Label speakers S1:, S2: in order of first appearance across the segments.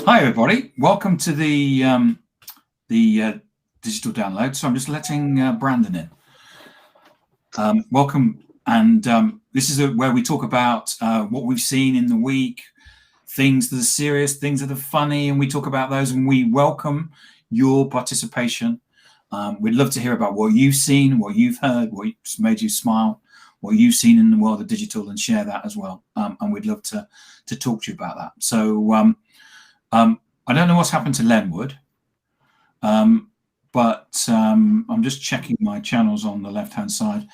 S1: Hi, everybody. Welcome to the digital download. So I'm just letting Brandon in. Welcome, and this is where we talk about what we've seen in the week, things that are serious, things that are funny, and we talk about those, and we welcome your participation. We'd love to hear about what you've seen, what you've heard, what's made you smile, what you've seen in the world of digital, and share that as well. And we'd love to talk to you about that. So I don't know what's happened to Lenwood, but I'm just checking my channels on the left-hand side.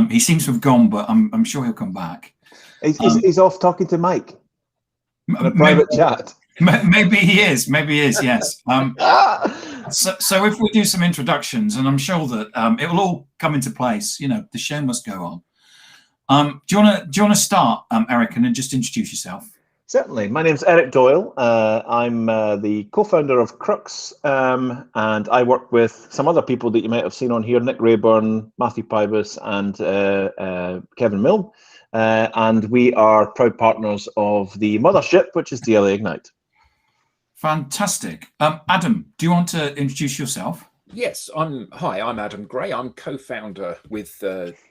S1: He seems to have gone, but I'm sure he'll come back.
S2: He's off talking to Mike in a private chat.
S1: Maybe he is. Maybe he is. Yes. So if we do some introductions, and I'm sure that it will all come into place. You know, the show must go on. Do you want to start, Eric, and then just introduce yourself?
S2: Certainly. My name's Eric Doyle. I'm the co-founder of Crux, and I work with some other people that you might have seen on here: Nick Rayburn, Matthew Pybus, and Kevin Milne. And we are proud partners of the mothership, which is DLA Ignite.
S1: Fantastic. Adam, do you want to introduce yourself?
S3: Yes, hi, I'm Adam Gray. I'm co-founder with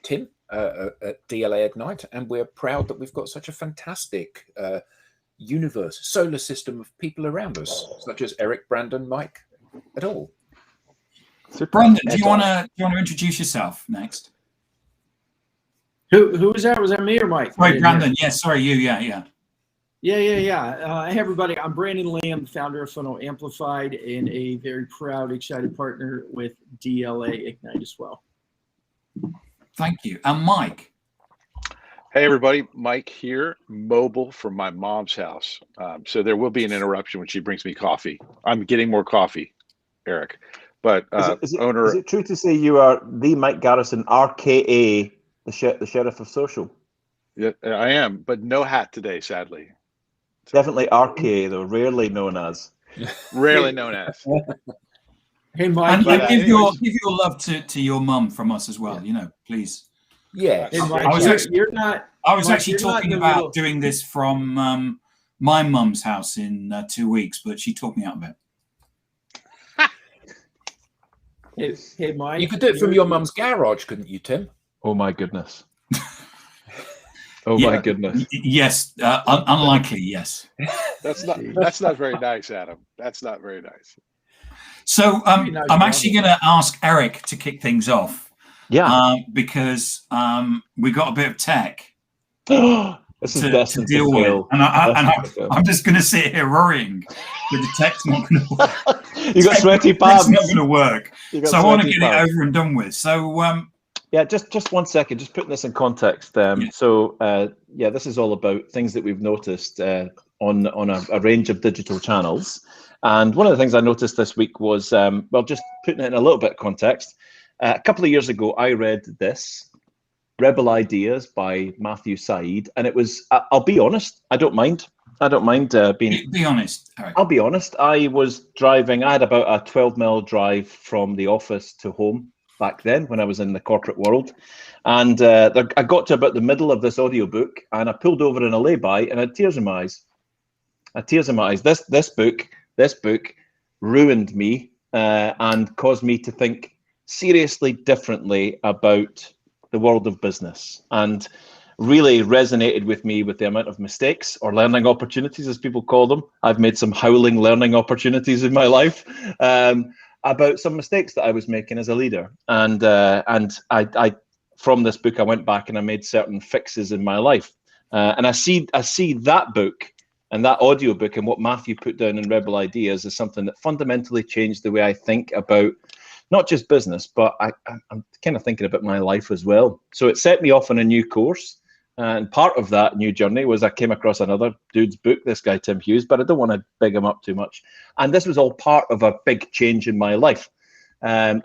S3: Tim at DLA Ignite, and we're proud that we've got such a fantastic universe, solar system of people around us, such as Eric, Brandon, Mike, et al.
S1: Brandon, do you want to introduce yourself next?
S4: Who was that? Was that me or Mike?
S1: Sorry, Brandon. Yeah, sorry, you. Yeah.
S4: Hey, everybody. I'm Brandon Lamb, founder of Funnel Amplified, and a very proud, excited partner with DLA Ignite as well.
S1: Thank you. And Mike.
S5: Hey, everybody. Mike here, mobile from my mom's house. So there will be an interruption when she brings me coffee. I'm getting more coffee, Eric. But
S2: is it true to say you are the Mike Garrison, RKA, the sheriff of social?
S5: Yeah, I am, but no hat today, sadly.
S2: Definitely RKA, though, rarely known as.
S5: Rarely known as.
S4: Hey, Mike.
S1: And give your love to your mum from us as well. Yeah. You know, please.
S3: Yeah.
S4: Hey, Mike,
S1: I was actually talking about doing this from my mum's house in 2 weeks, but she talked me out of
S4: it. Hey, Mike.
S3: You could do it from your mum's garage, couldn't you, Tim?
S2: Oh my goodness. My goodness.
S1: Yes, unlikely. Yes.
S5: That's not very nice, Adam. That's not very nice.
S1: So I'm actually going to ask Eric to kick things off.
S2: Yeah.
S1: Because we got a bit of tech
S2: to
S1: deal with, and I'm just going to sit here worrying that the tech's not going to work.
S2: You got sweaty palms.
S1: It's not going to work. So I want to get it over and done with. So
S2: yeah, just 1 second, just putting this in context. So this is all about things that we've noticed on a range of digital channels. And one of the things I noticed this week was, just putting it in a little bit of context. A couple of years ago, I read this, Rebel Ideas by Matthew Said, and it was, I'll be honest, I don't mind being...
S1: Be honest, Eric.
S2: I'll be honest, I was driving, I had about a 12-mile drive from the office to home back then when I was in the corporate world. And I got to about the middle of this audiobook, and I pulled over in a lay-by, and I had tears in my eyes. This book ruined me and caused me to think seriously differently about the world of business, and really resonated with me with the amount of mistakes or learning opportunities, as people call them. I've made some howling learning opportunities in my life about some mistakes that I was making as a leader. And I from this book, I went back and I made certain fixes in my life. And I see that book and that audiobook and what Matthew put down in Rebel Ideas is something that fundamentally changed the way I think about not just business, but I'm kind of thinking about my life as well. So it set me off on a new course. And part of that new journey was I came across another dude's book, this guy, Tim Hughes, but I don't want to big him up too much. And this was all part of a big change in my life.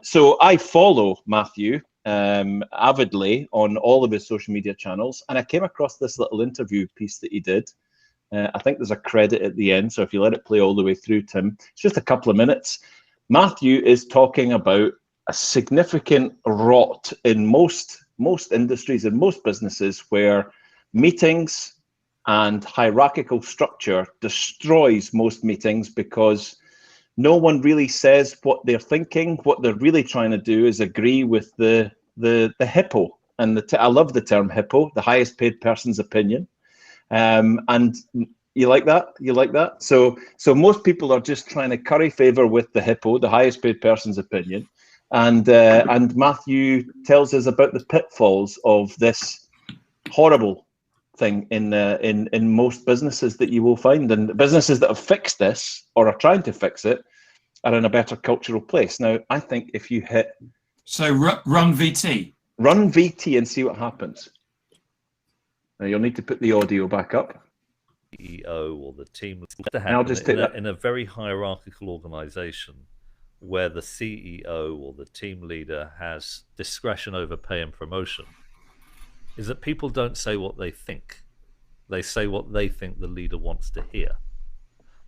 S2: So I follow Matthew avidly on all of his social media channels. And I came across this little interview piece that he did. I think there's a credit at the end. So if you let it play all the way through, Tim, it's just a couple of minutes. Matthew is talking about a significant rot in most industries and most businesses where meetings And hierarchical structure destroys most meetings because no one really says what they're thinking. What they're really trying to do is agree with the hippo. And I love the term hippo, the highest paid person's opinion. And you like that? You like that? So most people are just trying to curry favor with the hippo, the highest paid person's opinion. And Matthew tells us about the pitfalls of this horrible thing in most businesses that you will find, and businesses that have fixed this or are trying to fix it are in a better cultural place. Now, I think if you hit
S1: run VT
S2: and see what happens. Now you'll need to put the audio back up.
S6: CEO or the team
S2: I'll just take that
S6: in a very hierarchical organization where the CEO or the team leader has discretion over pay and promotion, is that people don't say what they think. They say what they think the leader wants to hear.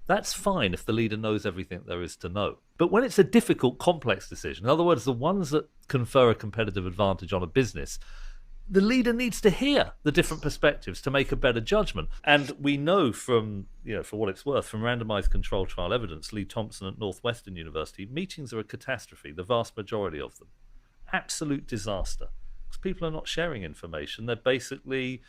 S6: That's fine if the leader knows everything there is to know. But when it's a difficult, complex decision, in other words, the ones that confer a competitive advantage on a business, the leader needs to hear the different perspectives to make a better judgment. And we know from, for what it's worth, from randomized control trial evidence, Lee Thompson at Northwestern University, meetings are a catastrophe, the vast majority of them. Absolute disaster. Because people are not sharing information. They're basically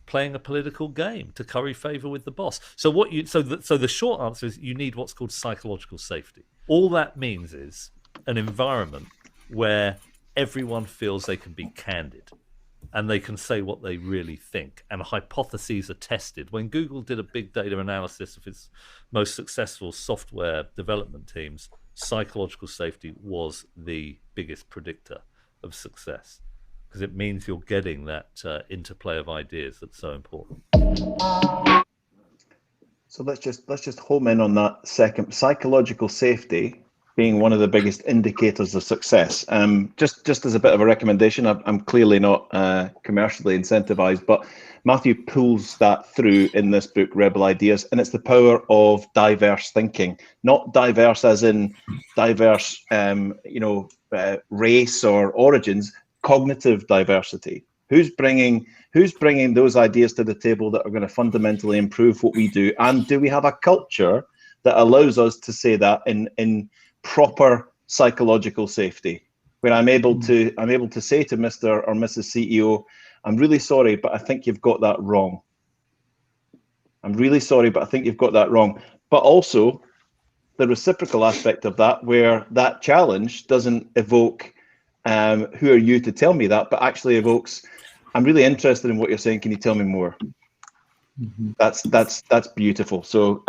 S6: playing a political game to curry favor with the boss. So the short answer is you need what's called psychological safety. All that means is an environment where everyone feels they can be candid and they can say what they really think, and hypotheses are tested. When Google did a big data analysis of its most successful software development teams, psychological safety was the biggest predictor of success, because it means you're getting that interplay of ideas that's so important.
S2: So let's just home in on that second. Psychological safety being one of the biggest indicators of success. Just as a bit of a recommendation, I'm clearly not commercially incentivized, but Matthew pulls that through in this book, Rebel Ideas, and it's the power of diverse thinking. Not diverse as in diverse, race or origins. Cognitive diversity. Who's bringing those ideas to the table that are going to fundamentally improve what we do? And do we have a culture that allows us to say that in proper psychological safety, where I'm able to say to Mr. or Mrs. CEO, I'm really sorry, but I think you've got that wrong. I'm really sorry, but I think you've got that wrong. But also the reciprocal aspect of that, where that challenge doesn't evoke who are you to tell me that, but actually evokes, I'm really interested in what you're saying. Can you tell me more? Mm-hmm. That's beautiful. So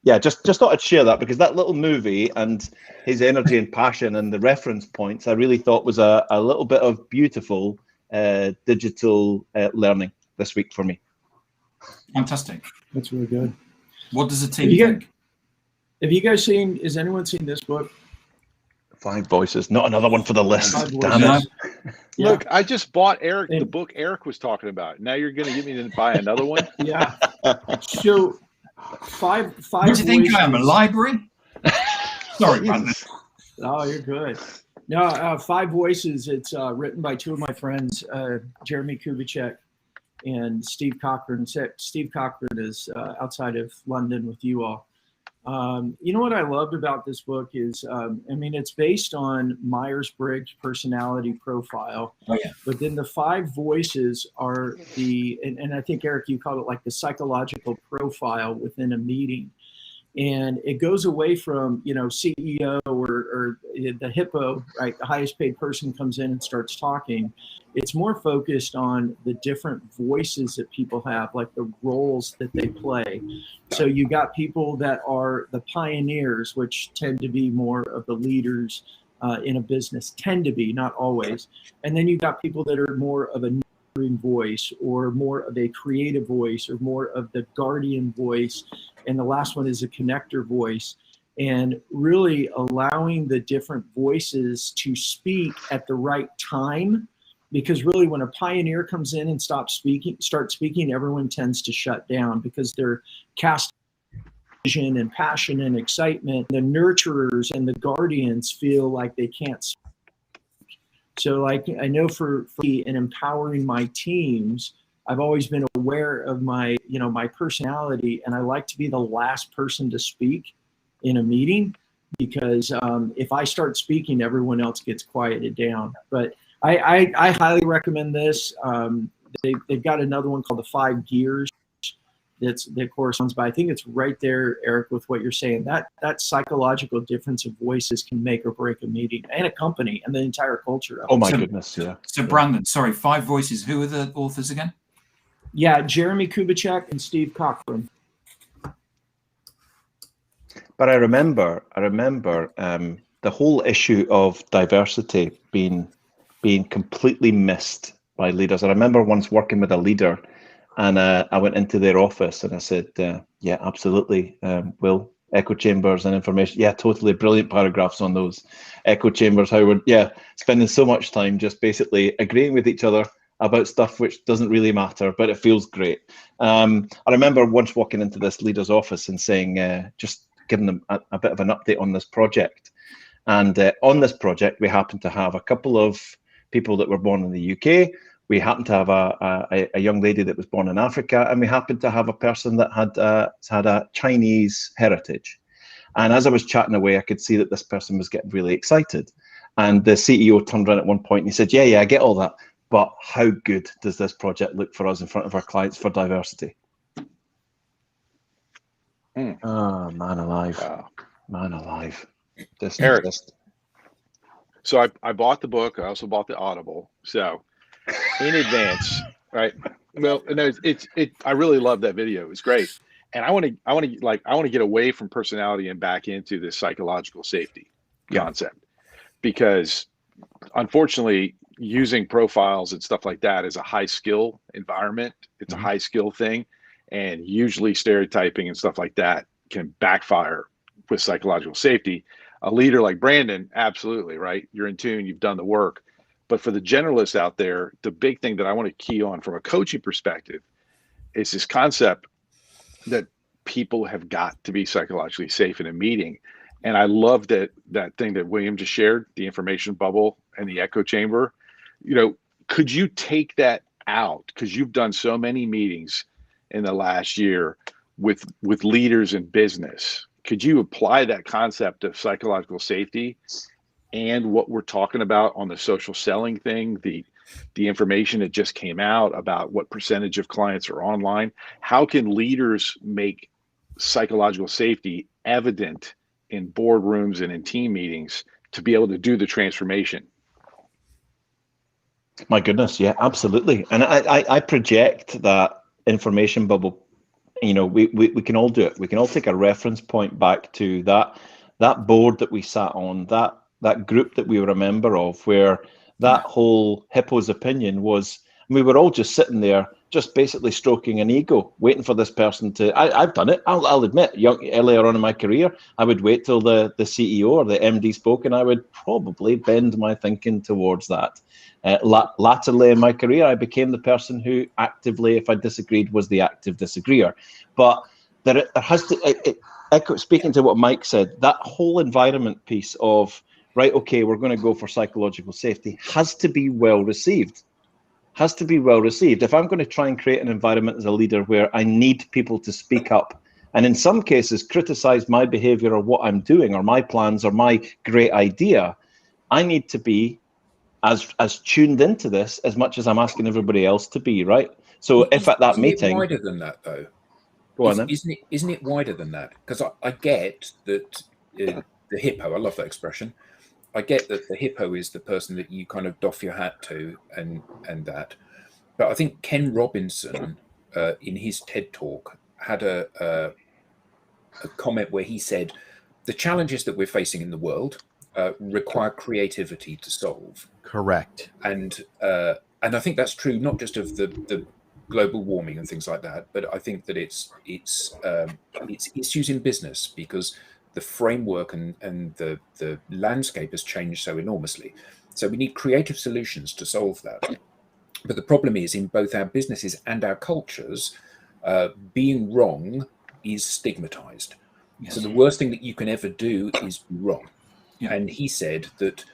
S2: just thought I'd share that, because that little movie and his energy and passion and the reference points, I really thought was a little bit of beautiful digital learning this week for me.
S1: Fantastic.
S4: That's really good.
S1: What does the team think?
S4: Has anyone seen this book?
S2: 5 Voices, not another one for the list. Damn it.
S5: Yeah. Look, I just bought Eric the book Eric was talking about. Now you're going to get me to buy another one?
S4: Yeah. So five.
S1: What do you think I am, a library? Sorry, Brandon.
S4: Oh, you're good. No, 5 Voices. It's written by 2 of my friends, Jeremy Kubicek and Steve Cochran. Steve Cochran is outside of London with you all. What I loved about this book is, it's based on Myers-Briggs personality profile.
S1: Oh, yeah.
S4: But then the 5 voices are and I think, Eric, you called it like the psychological profile within a meeting. And it goes away from, CEO or the hippo, right? The highest paid person comes in and starts talking. It's more focused on the different voices that people have, like the roles that they play. So you got people that are the pioneers, which tend to be more of the leaders in a business, tend to be, not always. And then you got people that are more of a nurturing voice, or more of a creative voice, or more of the guardian voice. And the last one is a connector voice. And really allowing the different voices to speak at the right time. Because really, when a pioneer comes in and starts speaking, everyone tends to shut down because they're casting vision and passion and excitement. The nurturers and the guardians feel like they can't speak. So, like, I know for me in empowering my teams, I've always been a aware of my, my personality, and I like to be the last person to speak in a meeting, because if I start speaking, everyone else gets quieted down. But I highly recommend this. They've got another one called the 5 Gears that corresponds, but I think it's right there, Eric, with what you're saying. That psychological difference of voices can make or break a meeting and a company and the entire culture of it.
S2: Oh my goodness, yeah.
S1: So Brandon, sorry, 5 Voices. Who are the authors again?
S4: Yeah, Jeremy Kubicek and Steve Cochran.
S2: But I remember the whole issue of diversity being completely missed by leaders. I remember once working with a leader, and I went into their office and I said, yeah, absolutely, Will, echo chambers and information. Yeah, totally, brilliant paragraphs on those echo chambers. How we're spending so much time just basically agreeing with each other about stuff which doesn't really matter, but it feels great. I remember once walking into this leader's office and saying, just giving them a bit of an update on this project. And on this project, we happened to have a couple of people that were born in the UK. We happened to have a young lady that was born in Africa, and we happened to have a person that had a Chinese heritage. And as I was chatting away, I could see that this person was getting really excited. And the CEO turned around at one point and he said, yeah, I get all that, but how good does this project look for us in front of our clients for diversity? Oh, man alive.
S5: Wow.
S2: Man alive.
S5: Eric. So I bought the book. I also bought the Audible. So in advance, right? Well, no, I really love that video. It's great. And I want to get away from personality and back into this psychological safety concept, because unfortunately using profiles and stuff like that is a high skill environment. It's a high skill thing. And usually stereotyping and stuff like that can backfire with psychological safety. A leader like Brandon, absolutely, right? You're in tune, you've done the work. But for the generalists out there, the big thing that I want to key on from a coaching perspective is this concept that people have got to be psychologically safe in a meeting. And I love that thing that William just shared, the information bubble and the echo chamber. Could you take that out? Because you've done so many meetings in the last year with leaders in business. Could you apply that concept of psychological safety and what we're talking about on the social selling thing, the information that just came out about what percentage of clients are online? How can leaders make psychological safety evident in boardrooms and in team meetings to be able to do the transformation?
S2: My goodness, yeah, absolutely. And I project that information bubble. We can all do it. We can all take a reference point back to that board that we sat on, that group that we were a member of, where that whole hippo's opinion was. We were all just sitting there, just basically stroking an ego, waiting for this person to. I've done it. I'll admit, earlier on in my career, I would wait till the CEO or the MD spoke, and I would probably bend my thinking towards that. Latterly in my career, I became the person who actively, if I disagreed, was the active disagreeer. But there has to, speaking to what Mike said, that whole environment piece of, right, okay, we're going to go for psychological safety, has to be well received. Has to be well received. If I'm going to try and create an environment as a leader where I need people to speak up, and in some cases criticize my behavior or what I'm doing or my plans or my great idea, I need to be as tuned into this as much as I'm asking everybody else to be, right? So if at that meeting,
S3: isn't it wider than that though?
S2: Go on then.
S3: Isn't it wider than that? Because I get that the hippo, I love that expression. I get that the hippo is the person that you kind of doff your hat to and that. But I think Ken Robinson, in his TED talk, had a comment where he said, the challenges that we're facing in the world require creativity to solve.
S7: Correct.
S3: And I think that's true, not just of the global warming and things like that, but I think that it's issues in business, because the framework and the landscape has changed so enormously. So we need creative solutions to solve that. But the problem is, in both our businesses and our cultures, being wrong is stigmatized. Yes. So the worst thing that you can ever do is be wrong. Yeah. And he said that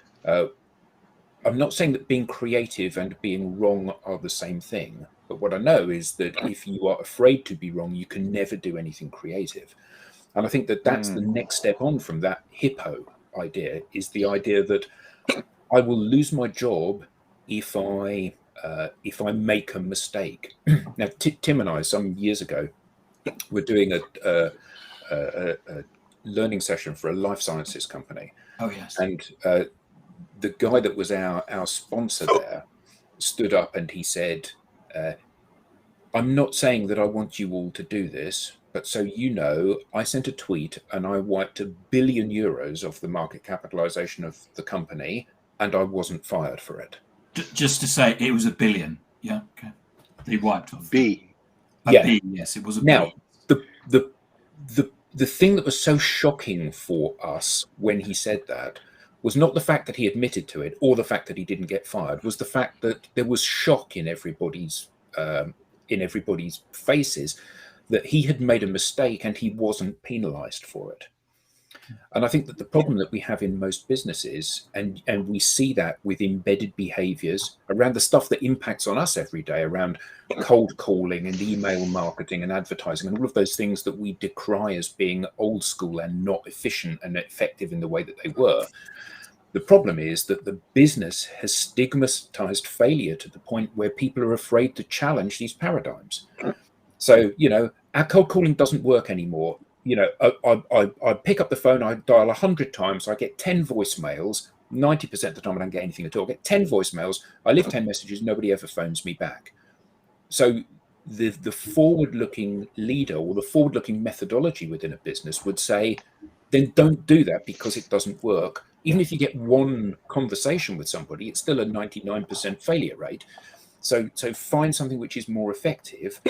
S3: I'm not saying that being creative and being wrong are the same thing, but what I know is that if you are afraid to be wrong, you can never do anything creative. And I think that that's the next step on from that hippo idea, is the idea that I will lose my job if I make a mistake. Now, Tim and I, some years ago, were doing a learning session for a life sciences company.
S1: Oh yes.
S3: And the guy that was our sponsor there stood up and he said, I'm not saying that I want you all to do this, but so you know, I sent a tweet and I wiped €1 billion off the market capitalization of the company, and I wasn't fired for it.
S1: Just to say, it was $1 billion. Yeah, okay. They wiped off.
S5: B.
S1: B, yes, it was a
S3: Now,
S1: billion.
S3: the thing that was so shocking for us when he said that was not the fact that he admitted to it or the fact that he didn't get fired, was the fact that there was shock in everybody's faces that he had made a mistake and he wasn't penalized for it. And I think that the problem that we have in most businesses, and we see that with embedded behaviors around the stuff that impacts on us every day, around cold calling and email marketing and advertising and all of those things that we decry as being old school and not efficient and effective in the way that they were. The problem is that the business has stigmatized failure to the point where people are afraid to challenge these paradigms. So, our cold calling doesn't work anymore. I pick up the phone, I dial 100 times, I get 10 voicemails. 90% of the time I don't get anything at all. I get 10 voicemails, I leave 10 messages, nobody ever phones me back. So the forward-looking leader or the forward-looking methodology within a business would say, then don't do that because it doesn't work. Even if you get one conversation with somebody, it's still a 99% failure rate. So find something which is more effective.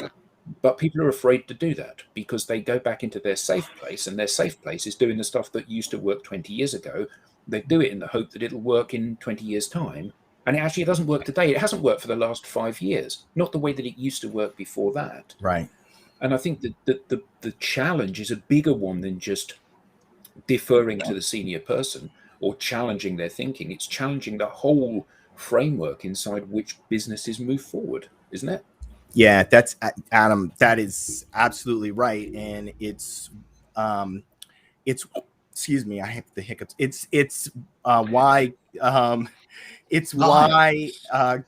S3: But people are afraid to do that because they go back into their safe place, and their safe place is doing the stuff that used to work 20 years ago. They do it in the hope that it'll work in 20 years' time. And it doesn't work today. It hasn't worked for the last 5 years, not the way that it used to work before that.
S7: Right.
S3: And I think that the challenge is a bigger one than just deferring to the senior person or challenging their thinking. It's challenging the whole framework inside which businesses move forward, isn't it?
S7: Yeah, that's Adam. That is absolutely right, and it's excuse me, I have the hiccups. It's why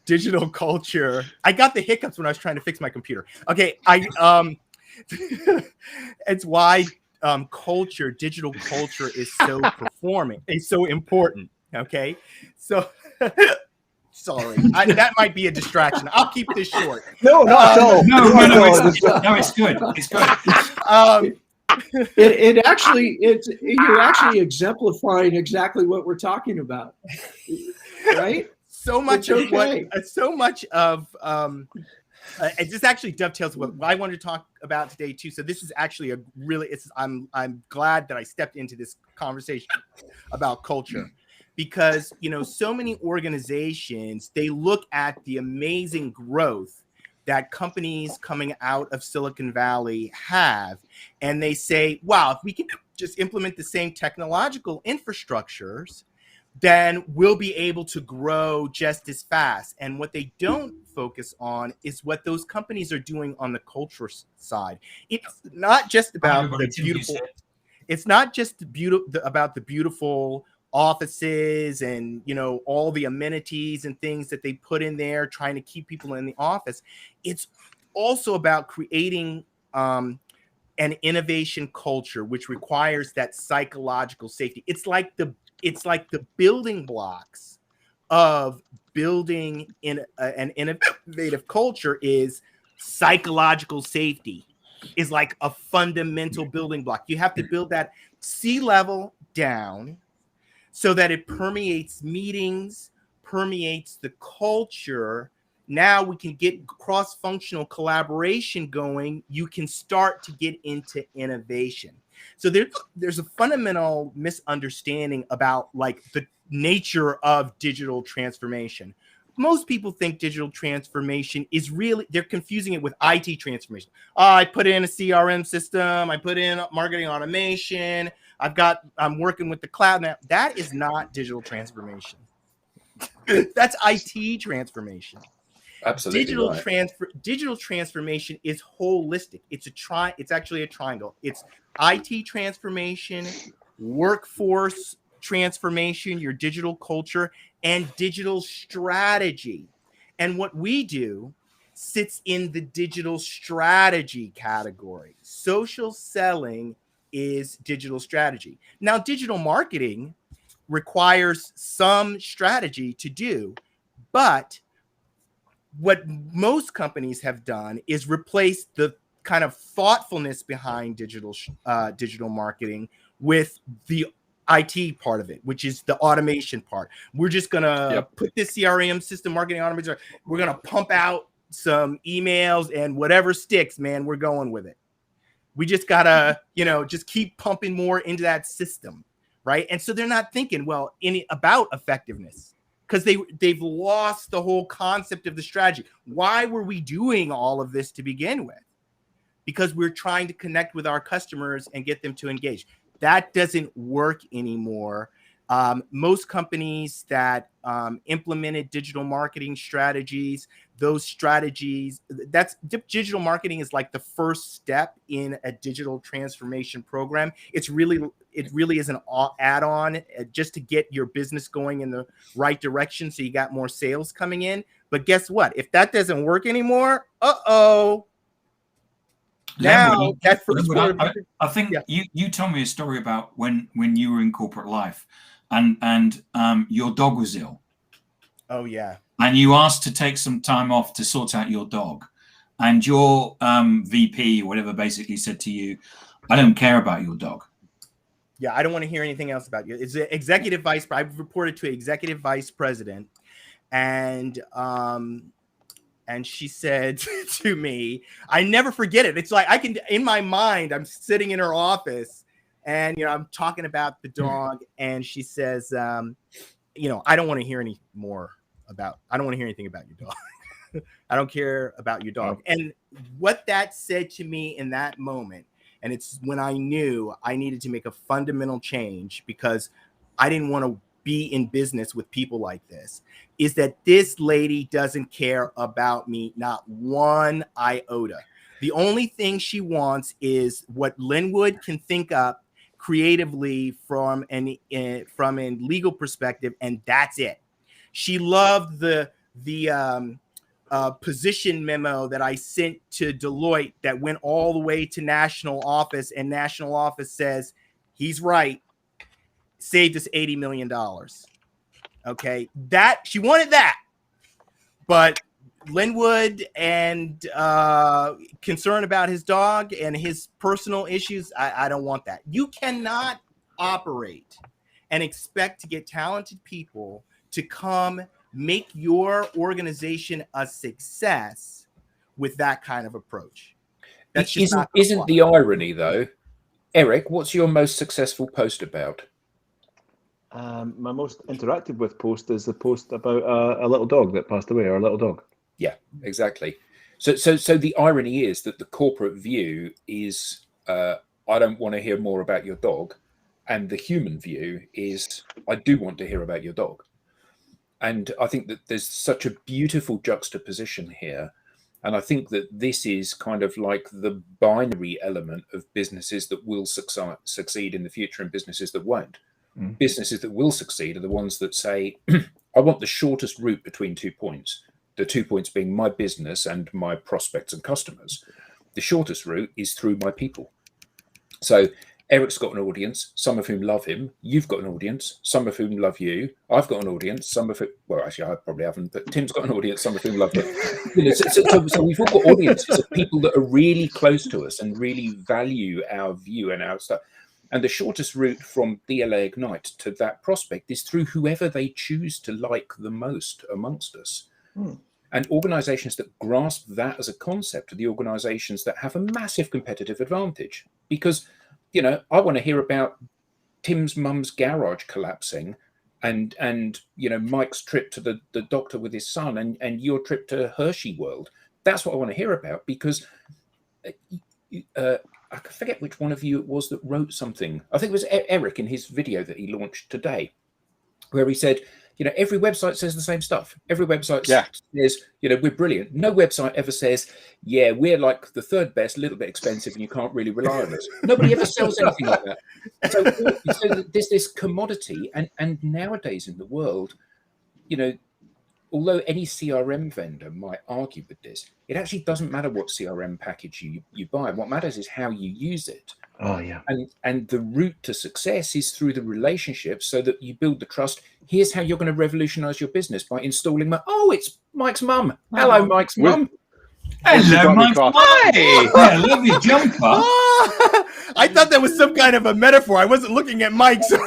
S7: digital culture. I got the hiccups when I was trying to fix my computer. Okay, it's why digital culture is so performing. It's so important. Okay, so. Sorry, that might be a distraction. I'll keep this short.
S1: No, it's good. It's good.
S4: You're actually exemplifying exactly what we're talking about, right?
S7: So much of it just actually dovetails with what I wanted to talk about today too. So this is actually I'm glad that I stepped into this conversation about culture. Because, so many organizations, they look at the amazing growth that companies coming out of Silicon Valley have, and they say, wow, if we can just implement the same technological infrastructures, then we'll be able to grow just as fast. And what they don't focus on is what those companies are doing on the culture side. It's not just about the beautiful. It's not just about the beautiful offices and all the amenities and things that they put in there trying to keep people in the office. It's also about creating an innovation culture which requires that psychological safety. It's like the building blocks of building in an innovative culture is psychological safety is like a fundamental building block. You have to build that C-level down so that it permeates meetings, permeates the culture. Now we can get cross-functional collaboration going. You can start to get into innovation. So there's a fundamental misunderstanding about like the nature of digital transformation. Most people think digital transformation is really, they're confusing it with IT transformation. I put in a CRM system, I put in marketing automation, I'm working with the cloud now. That is not digital transformation. That's IT transformation.
S3: Absolutely right.
S7: Digital transformation is holistic. It's actually a triangle. It's IT transformation, workforce transformation, your digital culture, and digital strategy. And what we do sits in the digital strategy category. Social selling is digital strategy. Now, digital marketing requires some strategy to do, but what most companies have done is replace the kind of thoughtfulness behind digital marketing with the IT part of it, which is the automation part. We're just gonna put this CRM system, marketing automation. We're gonna pump out some emails and whatever sticks, man, we're going with it. We just gotta, just keep pumping more into that system, right? And so they're not thinking about effectiveness, because they've lost the whole concept of the strategy. Why were we doing all of this to begin with? Because we're trying to connect with our customers and get them to engage. That doesn't work anymore. Most companies that implemented digital marketing strategies, digital marketing is like the first step in a digital transformation program. It really is an add-on just to get your business going in the right direction, so you got more sales coming in. But guess what? If that doesn't work anymore, now that first
S1: Lenwood, I think you told me a story about when you were in corporate life, and your dog was ill.
S7: Oh yeah.
S1: And you asked to take some time off to sort out your dog, and your VP or whatever basically said to you, "I don't care about your dog."
S7: Yeah, I don't want to hear anything else about you. It's the executive vice. I've reported to executive vice president, and she said to me, I never forget it. It's like in my mind, I'm sitting in her office, and I'm talking about the dog, and she says, I don't want to hear anything about your dog. I don't care about your dog. And what that said to me in that moment, and it's when I knew I needed to make a fundamental change, because I didn't want to be in business with people like this, is that this lady doesn't care about me, not one iota. The only thing she wants is what Lenwood can think up creatively from a legal perspective, and that's it. She loved the position memo that I sent to Deloitte that went all the way to national office, and national office says, he's right, saved us $80 million. Okay, that she wanted that, but Lenwood and concern about his dog and his personal issues, I don't want that. You cannot operate and expect to get talented people to come make your organization a success with that kind of approach. That's just
S3: isn't the irony, though. Eric, what's your most successful post about?
S2: My most interactive with post is the post about a little dog that passed away, or a little dog.
S3: Yeah, exactly. So the irony is that the corporate view is, I don't want to hear more about your dog, and the human view is, I do want to hear about your dog. And I think that there's such a beautiful juxtaposition here. And I think that this is kind of like the binary element of businesses that will succeed in the future and businesses that won't. Mm. Businesses that will succeed are the ones that say, I want the shortest route between 2 points. The 2 points being my business and my prospects and customers. The shortest route is through my people. So Eric's got an audience, some of whom love him. You've got an audience, some of whom love you. I've got an audience, some of whom, well, actually, I probably haven't, but Tim's got an audience, some of whom love him. So we've all got audiences of people that are really close to us and really value our view and our stuff. And the shortest route from DLA Ignite to that prospect is through whoever they choose to like the most amongst us. Hmm. And organizations that grasp that as a concept are the organizations that have a massive competitive advantage. Because, you know, I want to hear about Tim's mum's garage collapsing and you know, Mike's trip to the doctor with his son and your trip to Hershey World. That's what I want to hear about, because I forget which one of you it was that wrote something. I think it was Eric in his video that he launched today, where he said, every website says the same stuff. Every website
S5: Yeah.
S3: says, we're brilliant. No website ever says, yeah, we're like the third best, a little bit expensive, and you can't really rely on us. Nobody ever sells anything like that. So there's this commodity, and nowadays in the world, although any CRM vendor might argue with this, it actually doesn't matter what CRM package you buy. What matters is how you use it.
S2: Oh, yeah.
S3: And the route to success is through the relationship, so that you build the trust. Here's how you're going to revolutionize your business, by installing it's Mike's mum. Hello, Mike's mum.
S1: Hello, Mike's mum.
S2: Hey!
S1: Yeah, love your jumper.
S7: I thought that was some kind of a metaphor. I wasn't looking at Mike's.
S2: That's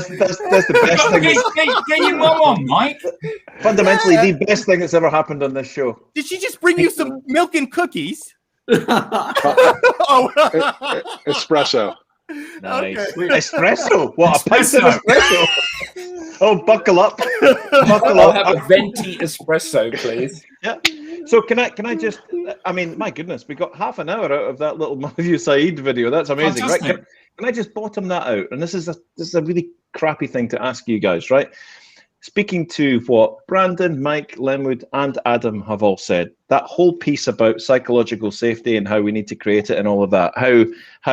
S2: the best thing.
S1: Get your mum on, Mike.
S2: Fundamentally, the best thing that's ever happened on this show.
S7: Did she just bring you some milk and cookies?
S5: Espresso.
S2: Nice.
S7: Okay.
S2: Espresso. What a pint of espresso. Oh, buckle up. Buckle
S3: I'll
S2: up.
S3: have a venti espresso, please.
S2: Yeah. So can I just, I mean, my goodness, we got half an hour out of that little Matthew Said video. That's amazing, right? Can I just bottom that out? And this is a really crappy thing to ask you guys, right? Speaking to what Brandon, Mike, Lenwood, and Adam have all said, that whole piece about psychological safety and how we need to create it and all of that, how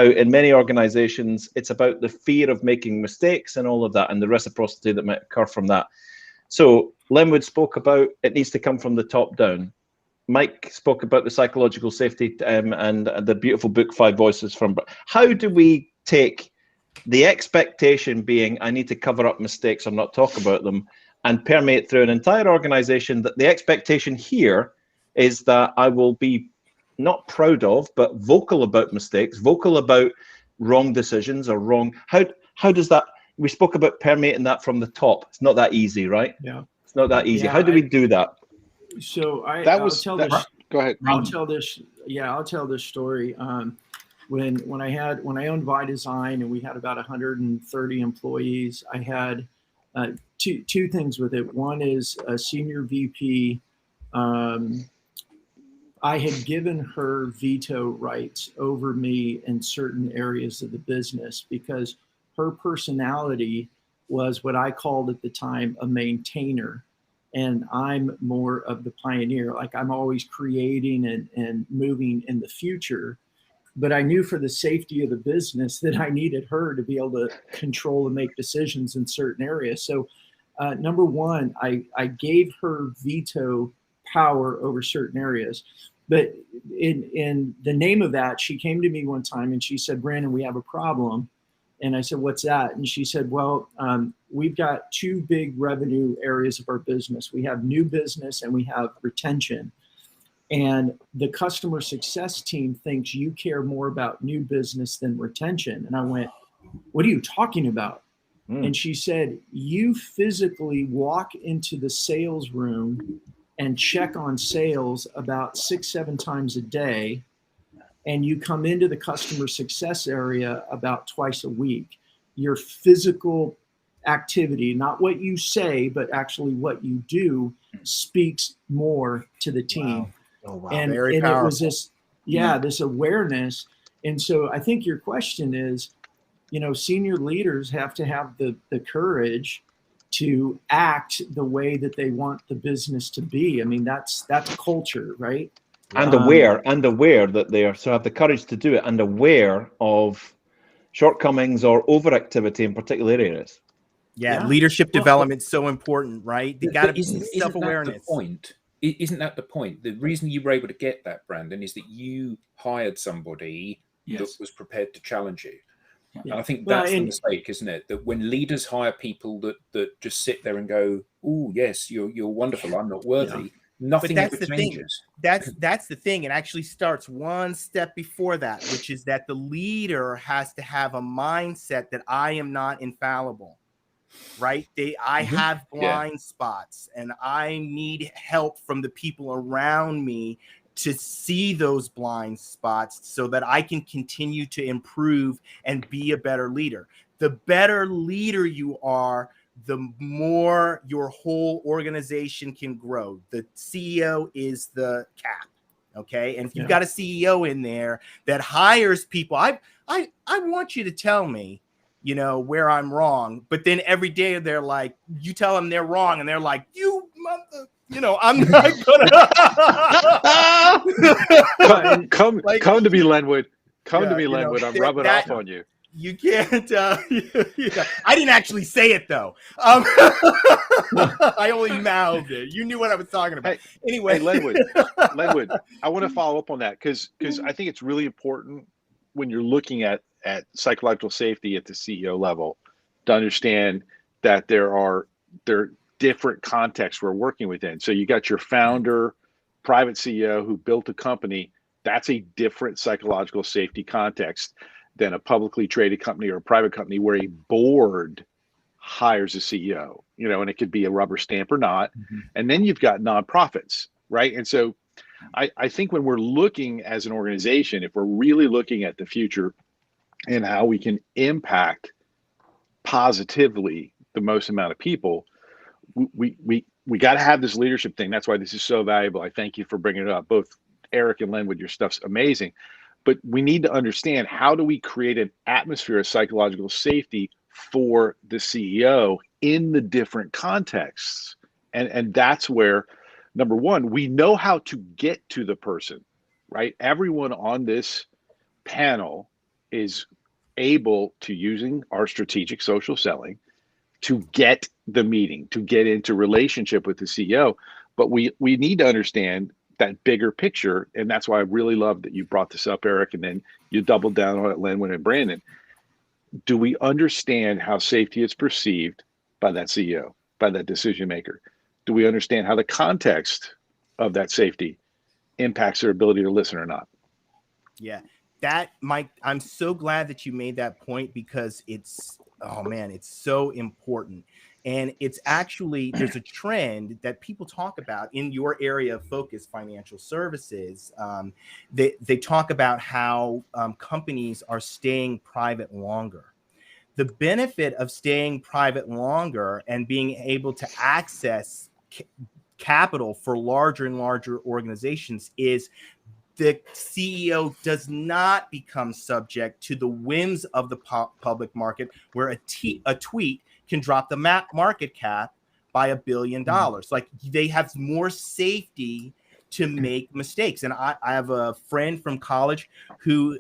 S2: in many organizations, it's about the fear of making mistakes and all of that, and the reciprocity that might occur from that. So Lenwood spoke about it needs to come from the top down. Mike spoke about the psychological safety and the beautiful book, 5 Voices from. How do we take the expectation being, I need to cover up mistakes or not talk about them, and permeate through an entire organization that the expectation here is that I will be not proud of, but vocal about mistakes, vocal about wrong decisions or wrong. How does that, we spoke about permeating that from the top. It's not that easy, right?
S4: Yeah.
S2: It's not that easy.
S4: Yeah,
S2: How do we do that?
S4: So
S5: Go ahead.
S4: I'll tell this story. When I owned Vi Design and we had about 130 employees, I had two things with it. One is a senior VP. I had given her veto rights over me in certain areas of the business because her personality was what I called at the time a maintainer. And I'm more of the pioneer. Like, I'm always creating and moving in the future. But I knew for the safety of the business that I needed her to be able to control and make decisions in certain areas. So number one, I gave her veto power over certain areas. But in the name of that, she came to me one time and she said, Brandon, we have a problem. And I said, what's that? And she said, well, we've got 2 big revenue areas of our business. We have new business and we have retention. And the customer success team thinks you care more about new business than retention. And I went, what are you talking about? And she said, you physically walk into the sales room and check on sales about 6-7 times a day. And you come into the customer success area about twice a week. Your physical activity, not what you say, but actually what you do, speaks more to the team.
S7: Wow. Oh, wow.
S4: And it was this, this awareness. And so I think your question is, senior leaders have to have the courage to act the way that they want the business to be. I mean, that's culture, right?
S2: And aware that they are, so have the courage to do it and aware of shortcomings or overactivity in particular areas.
S7: Yeah. Leadership development is so important, right? They got to be self-awareness.
S3: Isn't that the point? The reason you were able to get that, Brandon, is that you hired somebody that was prepared to challenge you. Yeah. And I think that's the mistake, isn't it? That when leaders hire people that just sit there and go, "Oh, yes, you're wonderful. I'm not worthy." Yeah. Nothing ever changes.
S7: That's the thing. It actually starts one step before that, which is that the leader has to have a mindset that I am not infallible. Right? I have blind spots and I need help from the people around me to see those blind spots so that I can continue to improve and be a better leader. The better leader you are, the more your whole organization can grow. The CEO is the cap. Okay. And if you've got a CEO in there that hires people, I want you to tell me you know, where I'm wrong. But then every day they're like, you tell them they're wrong, and they're like, you mother, you know, I'm not gonna
S5: come
S7: like,
S5: come to me, Lenwood. Come to
S7: yeah,
S5: me,
S7: you know,
S5: Lenwood. I'm rubbing
S7: that-
S5: off on you.
S7: You can't. Yeah. I didn't actually say it though. I only mouthed it. You knew what I was talking about. Anyway,
S5: Hey, Lenwood, I want to follow up on that because I think it's really important when you're looking at psychological safety at the CEO level to understand that there are different contexts we're working within. So you got your founder, private CEO who built a company. That's a different psychological safety context than a publicly traded company or a private company where a board hires a CEO, you know, and it could be a rubber stamp or not.
S1: Mm-hmm.
S5: And then you've got nonprofits, right? And so I think when we're looking as an organization, if we're really looking at the future and how we can impact positively the most amount of people, we got to have this leadership thing. That's why this is so valuable. I thank you for bringing it up. Both Eric and Lenwood, your stuff's amazing. But we need to understand, how do we create an atmosphere of psychological safety for the CEO in the different contexts? And that's where, number one, we know how to get to the person, right? Everyone on this panel is able to, using our strategic social selling, to get the meeting, to get into relationship with the CEO. But we need to understand that bigger picture. And that's why I really love that you brought this up, Eric, and then you doubled down on it, Lenwood and Brandon. Do we understand how safety is perceived by that CEO, by that decision maker? Do we understand how the context of that safety impacts their ability to listen or not?
S7: yeah, that, Mike, I'm so glad that you made that point, because it's, oh man, it's so important. And it's actually, there's a trend that people talk about in your area of focus, financial services. They talk about how companies are staying private longer. The benefit of staying private longer and being able to access capital for larger and larger organizations is the CEO does not become subject to the whims of the public market, where a tweet can drop the market cap by $1 billion. Like, they have more safety to make mistakes. And I have a friend from college who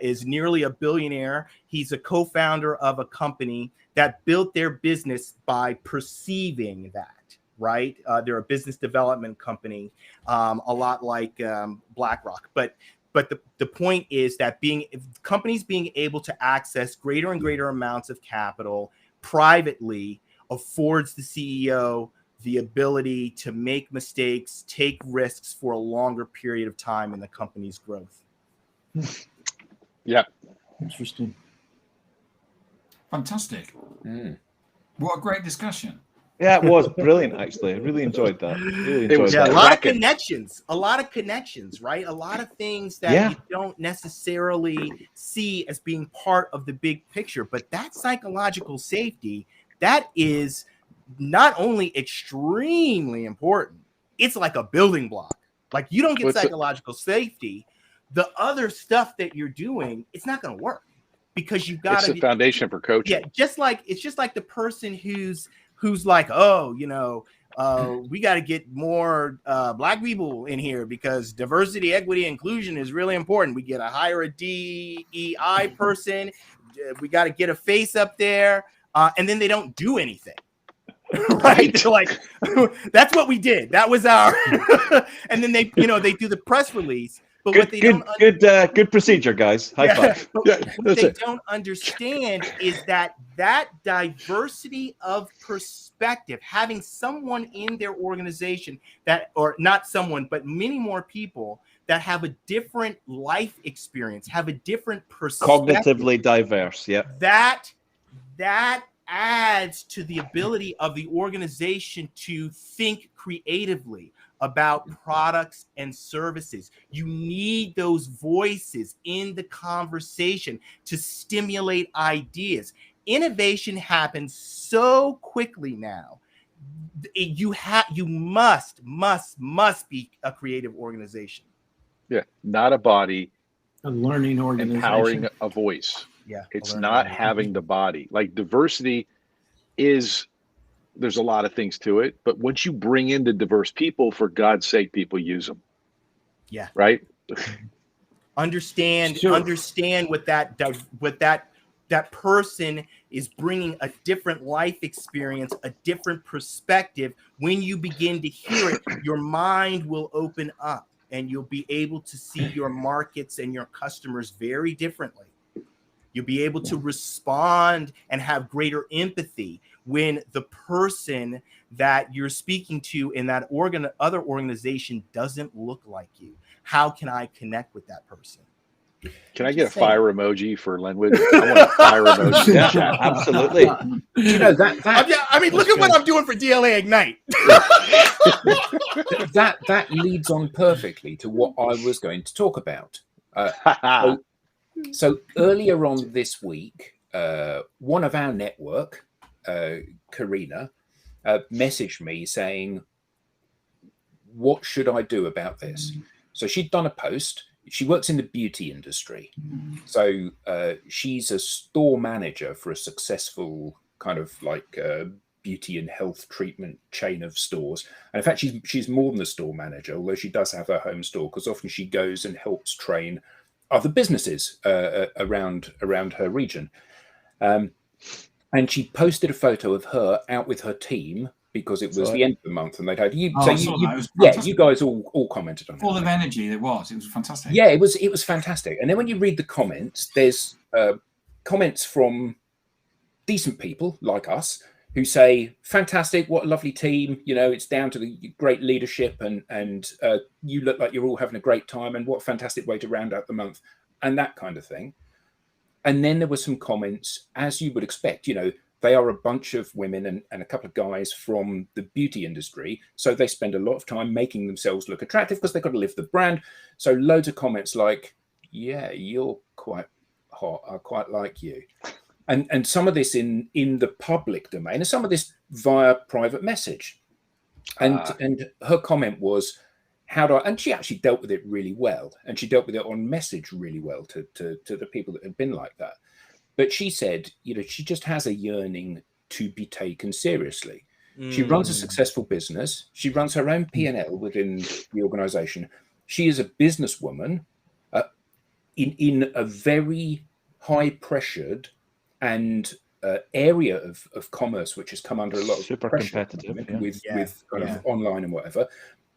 S7: is nearly a billionaire. He's a co-founder of a company that built their business by perceiving that. Right. They're a business development company, a lot like BlackRock. But the point is that companies being able to access greater and greater amounts of capital privately affords the CEO the ability to make mistakes, take risks for a longer period of time in the company's growth.
S5: Yeah.
S4: Interesting.
S1: Fantastic.
S3: Mm.
S1: What a great discussion.
S2: Yeah, it was brilliant, actually. I really enjoyed that.
S5: It was
S7: Yeah,
S2: that.
S7: a lot of connections, right? A lot of things that you don't necessarily see as being part of the big picture. But that psychological safety, that is not only extremely important, it's like a building block. Like, you don't get psychological safety, the other stuff that you're doing, it's not going to work, because you've got
S5: to. It's the foundation for coaching.
S7: Yeah, it's just like the person who's like, oh, you know, we got to get more Black people in here because diversity, equity, inclusion is really important. We hire a DEI person. We got to get a face up there. And then they don't do anything. Right? Like, that's what we did. That was our, and then they do the press release. But
S2: good procedure, guys. High five.
S7: What they don't understand is that diversity of perspective, having someone in their organization or not someone, but many more people that have a different life experience, have a different perspective.
S2: Cognitively diverse, yeah.
S7: That adds to the ability of the organization to think creatively about products and services. You need those voices in the conversation to stimulate ideas. Innovation happens so quickly now. You must be a creative organization.
S5: Yeah, not a body.
S4: A learning organization.
S5: Empowering a voice.
S7: Yeah.
S5: It's
S7: I'll learn
S5: not
S7: that.
S5: having the body. Like diversity is, there's a lot of things to it, but once you bring in the diverse people, for God's sake, people use them.
S7: Yeah.
S5: Right.
S7: Understand
S1: Sure.
S7: what that person is bringing, a different life experience, a different perspective. When you begin to hear it, your mind will open up and you'll be able to see your markets and your customers very differently. You'll be able to respond and have greater empathy when the person that you're speaking to in that other organization doesn't look like you. How can I connect with that person?
S5: Can I get a fire emoji for Linwood? I want a fire emoji in the chat.
S2: Absolutely.
S3: You know that
S7: I mean, look at what I'm doing for DLA Ignite.
S3: that leads on perfectly to what I was going to talk about. So earlier on this week, one of our network, Karina, messaged me saying, "What should I do about this?" So she'd done a post. She works in the beauty industry. So she's a store manager for a successful kind of like beauty and health treatment chain of stores. And in fact, she's more than a store manager, although she does have her home store, because often she goes and helps train other businesses around her region. And she posted a photo of her out with her team, because it was the end of the month and they'd had you.
S1: Oh,
S3: So
S1: I saw that. It was
S3: yeah,
S1: fantastic.
S3: you guys all commented on it.
S1: Full of energy. It was fantastic.
S3: Yeah, it was fantastic. And then when you read the comments, there's comments from decent people like us who say, "Fantastic, what a lovely team. You know, it's down to the great leadership, and you look like you're all having a great time, and what a fantastic way to round out the month," and that kind of thing. And then there were some comments, as you would expect. You know, they are a bunch of women and a couple of guys from the beauty industry. So they spend a lot of time making themselves look attractive because they've got to live the brand. So loads of comments like, "Yeah, you're quite hot. I quite like you." And some of this in the public domain, and some of this via private message. And her comment was, "How do I?" And she actually dealt with it really well. And she dealt with it on message really well to the people that had been like that. But she said, you know, she just has a yearning to be taken seriously. She runs a successful business. She runs her own P&L within the organization. She is a businesswoman in a very high-pressured and area of commerce, which has come under a lot of
S2: Super
S3: pressure
S2: competitive,
S3: with kind of online and whatever.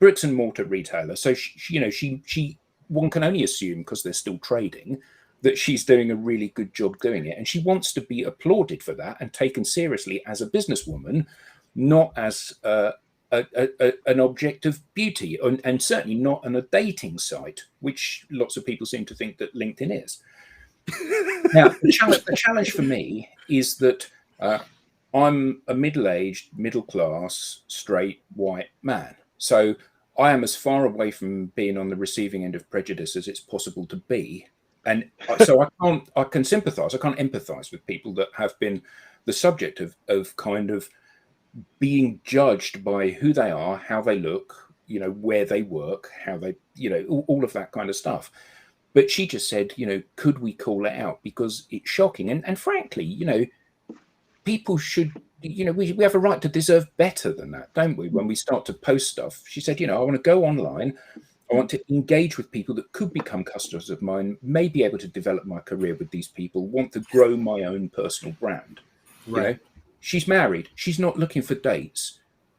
S3: Bricks and mortar retailer. So she one can only assume, because they're still trading, that she's doing a really good job doing it, and she wants to be applauded for that and taken seriously as a businesswoman, not as an object of beauty, and certainly not on a dating site, which lots of people seem to think that LinkedIn is. Now, the challenge for me is that I'm a middle-aged, middle-class, straight, white man. So I am as far away from being on the receiving end of prejudice as it's possible to be. And so I can sympathize, I can't empathize with people that have been the subject of kind of being judged by who they are, how they look, you know, where they work, how they, you know, all of that kind of stuff. But she just said, you know, could we call it out? Because it's shocking. And frankly, you know, people should, you know, we have a right to deserve better than that, don't we? When we start to post stuff. She said, you know, I want to go online. I want to engage with people that could become customers of mine, may be able to develop my career with these people, want to grow my own personal brand. Right. You know, she's married. She's not looking for dates.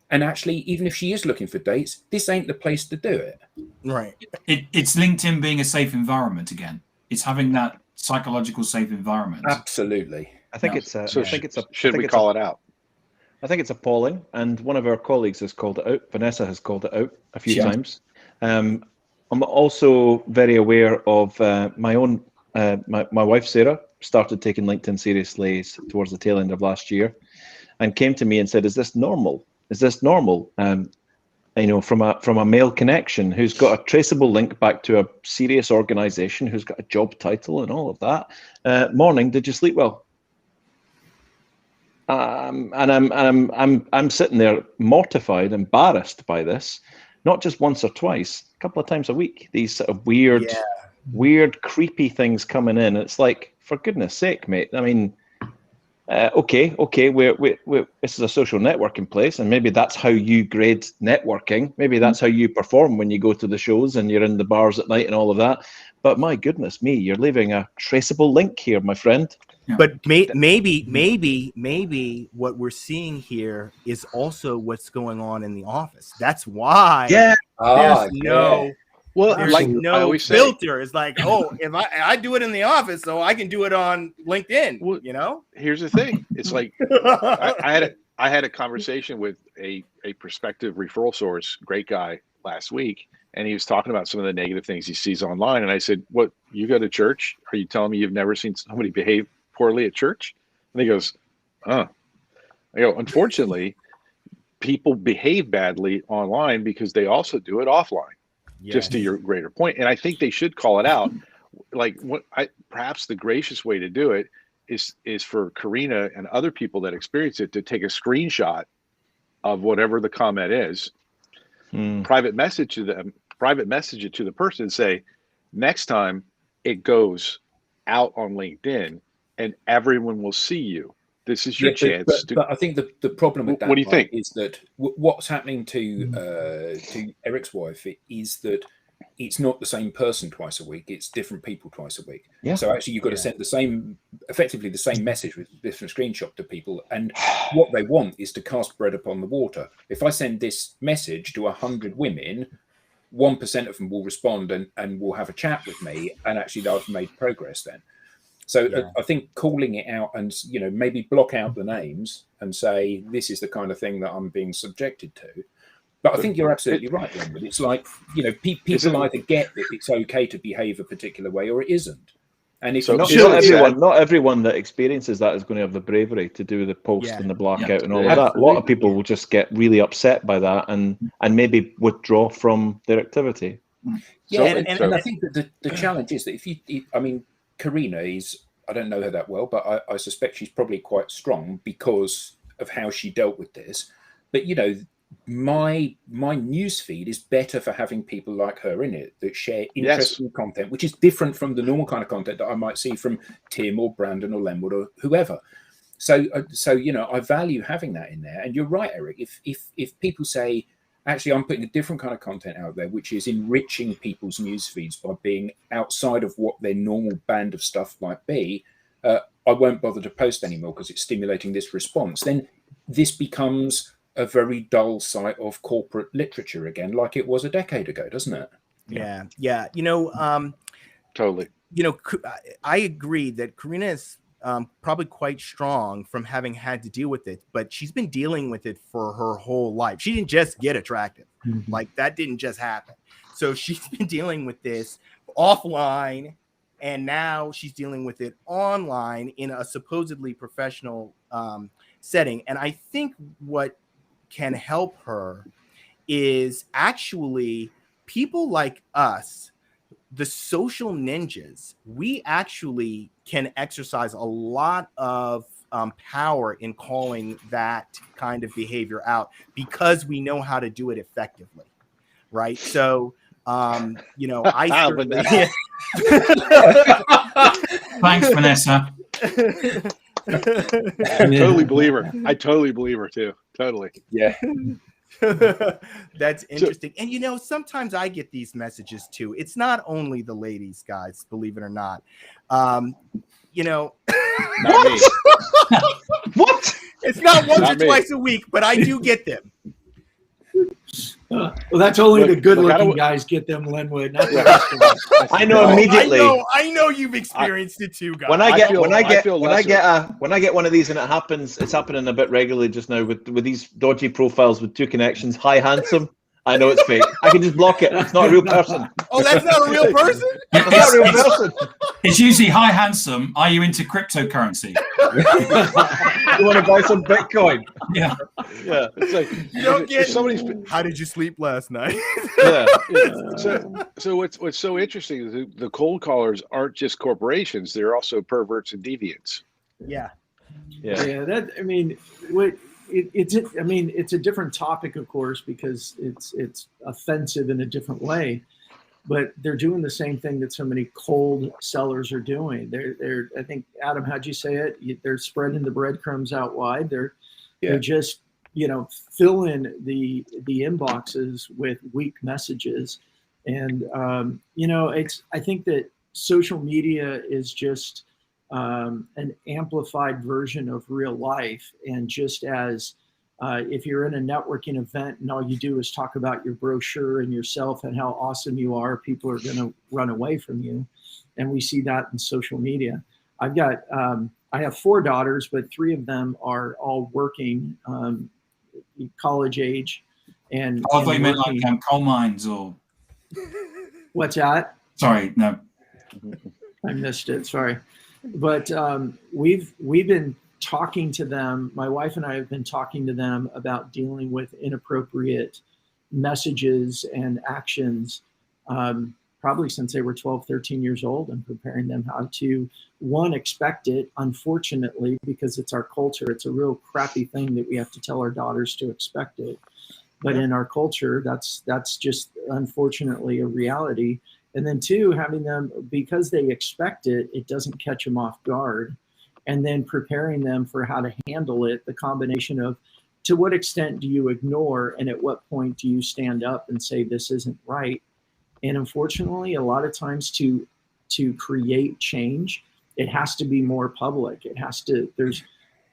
S3: And actually, even if she is looking for dates, this ain't the place to do it.
S7: Right.
S1: It's LinkedIn being a safe environment again. It's having that psychological safe environment.
S3: Absolutely.
S2: I think
S1: Yeah.
S2: it's a.
S5: So
S2: I think it's a.
S5: should we call it out?
S2: I think it's appalling, and one of our colleagues has called it out. Vanessa has called it out a few times. I'm also very aware of my own. My wife Sarah started taking LinkedIn seriously towards the tail end of last year, and came to me and said, "Is this normal? Is this normal?" You know, from a male connection who's got a traceable link back to a serious organization, who's got a job title and all of that. Morning, did you sleep well? And I'm sitting there mortified, embarrassed by this, not just once or twice, a couple of times a week. These sort of weird, creepy things coming in. It's like, for goodness sake, mate. I mean, okay, we're this is a social networking place, and maybe that's how you grade networking. Maybe that's how you perform when you go to the shows and you're in the bars at night and all of that. But my goodness me, you're leaving a traceable link here, my friend.
S1: Yeah.
S7: But maybe what we're seeing here is also what's going on in the office. That's why there's no
S5: Well,
S7: there's
S5: like I
S7: no
S5: always say,
S7: filter. It's like, oh, if I do it in the office, so I can do it on LinkedIn.
S5: Well,
S7: You know?
S5: here's the thing. It's like I had a conversation with a prospective referral source, great guy, last week, and he was talking about some of the negative things he sees online. And I said, "What, you go to church? Are you telling me you've never seen somebody behave poorly at church?" And he goes, I go, "Unfortunately, people behave badly online because they also do it offline."
S7: Yes.
S5: Just to your greater point. And I think they should call it out. Like perhaps the gracious way to do it is for Karina and other people that experience it to take a screenshot of whatever the comment is, private message it to the person and say, next time it goes out on LinkedIn and everyone will see you. This is your chance.
S3: But I think the problem with that,
S5: what do you think?
S3: Is that what's happening to Eric's wife is that it's not the same person twice a week. It's different people twice a week.
S2: Yeah.
S3: So actually, you've got to send effectively the same message with different screenshot to people. And what they want is to cast bread upon the water. If I send this message to 100 women, 1% of them will respond and will have a chat with me. And actually, I've made progress then. So I think calling it out and, maybe block out the names and say, this is the kind of thing that I'm being subjected to. But I think you're absolutely right, Leonard. It's like, people either get that it's okay to behave a particular way or it isn't. And if
S2: not everyone that experiences that is going to have the bravery to do the post and the blackout and all of that. A lot of people will just get really upset by that and maybe withdraw from their activity.
S3: Yeah, and I think that the challenge is that Karina is, I don't know her that well, but I suspect she's probably quite strong because of how she dealt with this. But, my news feed is better for having people like her in it that share interesting content, which is different from the normal kind of content that I might see from Tim or Brandon or Lenwood or whoever. So I value having that in there. And you're right, Eric. If people say, actually, I'm putting a different kind of content out there, which is enriching people's news feeds by being outside of what their normal band of stuff might be, I won't bother to post anymore because it's stimulating this response. Then this becomes a very dull site of corporate literature again, like it was a decade ago, doesn't it?
S7: Yeah.
S5: Totally.
S7: I agree that Karina is probably quite strong from having had to deal with it, but she's been dealing with it for her whole life. She didn't just get attractive. Like that didn't just happen. So she's been dealing with this offline, and now she's dealing with it online in a supposedly professional setting. And I think what can help her is actually people like us, the social ninjas. We actually can exercise a lot of power in calling that kind of behavior out because we know how to do it effectively, right? So I certainly
S1: Thanks, Vanessa.
S5: I totally believe her too. Totally.
S3: Yeah.
S7: That's interesting. And sometimes I get these messages too. It's not only the ladies, guys, believe it or not.
S5: Not
S7: What?
S5: me.
S7: What? It's not once
S5: Not
S7: or
S5: me.
S7: twice a week, but I do get them.
S4: Well, that's only the
S5: Look,
S4: good-looking guys get them, Linwood. Not the
S5: Yeah.
S4: rest of us.
S2: I know immediately.
S7: I know you've experienced it too, guys.
S2: When I get one of these and it's happening a bit regularly just now with these dodgy profiles with two connections. Hi, handsome. I know it's fake. I can just block it. It's not a real person.
S7: Oh, that's not a real person?
S2: It's not a real person.
S1: It's usually, hi, handsome. Are you into cryptocurrency?
S2: You want to buy some Bitcoin?
S1: Yeah.
S2: Yeah.
S5: It's like
S7: You don't get
S5: somebody's.
S7: how did you sleep last night?
S2: Yeah.
S5: So what's so interesting is the cold callers aren't just corporations; they're also perverts and deviants.
S7: Yeah.
S4: Yeah. It's a different topic, of course, because it's offensive in a different way. but they're doing the same thing that so many cold sellers are doing. They're I think, Adam, how'd you say it? They're spreading the breadcrumbs out wide. They're just, filling the inboxes with weak messages. And, I think that social media is just an amplified version of real life. And just as if you're in a networking event and all you do is talk about your brochure and yourself and how awesome you are, people are going to run away from you. And we see that in social media. I have 4 daughters, but 3 of them are all working, college age. And
S1: I thought you meant like coal mines or.
S4: What's that?
S1: Sorry, no.
S4: I missed it. Sorry. But we've been talking to them. My wife and I have been talking to them about dealing with inappropriate messages and actions probably since they were 12, 13 years old, and preparing them how to, one, expect it, unfortunately, because it's our culture. It's a real crappy thing that we have to tell our daughters to expect it. But in our culture, that's just unfortunately a reality. And then 2, having them, because they expect it, it doesn't catch them off guard. And then preparing them for how to handle it, the combination of to what extent do you ignore, and at what point do you stand up and say this isn't right? And unfortunately, a lot of times to create change, it has to be more public. It has to,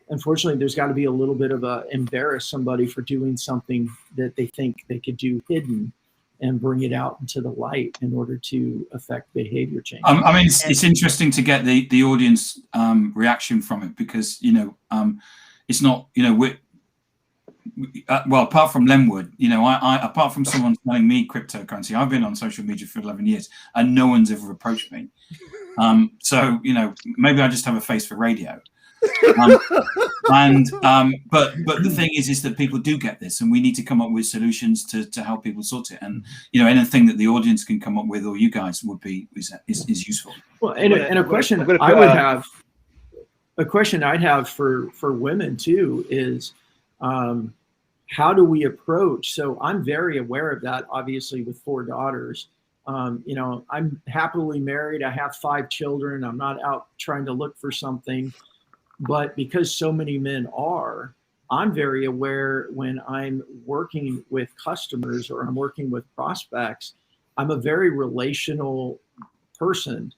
S4: unfortunately, there's got to be a little bit of embarrass somebody for doing something that they think they could do hidden, and bring it out into the light in order to affect behavior change.
S1: I mean, it's interesting to get the audience reaction from it, because it's not, well, apart from Lenwood, I apart from someone telling me cryptocurrency, I've been on social media for 11 years and no one's ever approached me. So maybe I just have a face for radio. But the thing is that people do get this, and we need to come up with solutions to help people sort it. And anything that the audience can come up with, or you guys would be is useful.
S4: Well, and a question I would have, a question I'd have for women too is, how do we approach? So I'm very aware of that, obviously, with 4 daughters. I'm happily married. I have 5 children. I'm not out trying to look for something. But because so many men are, I'm very aware when I'm working with customers or I'm working with prospects, I'm a very relational person.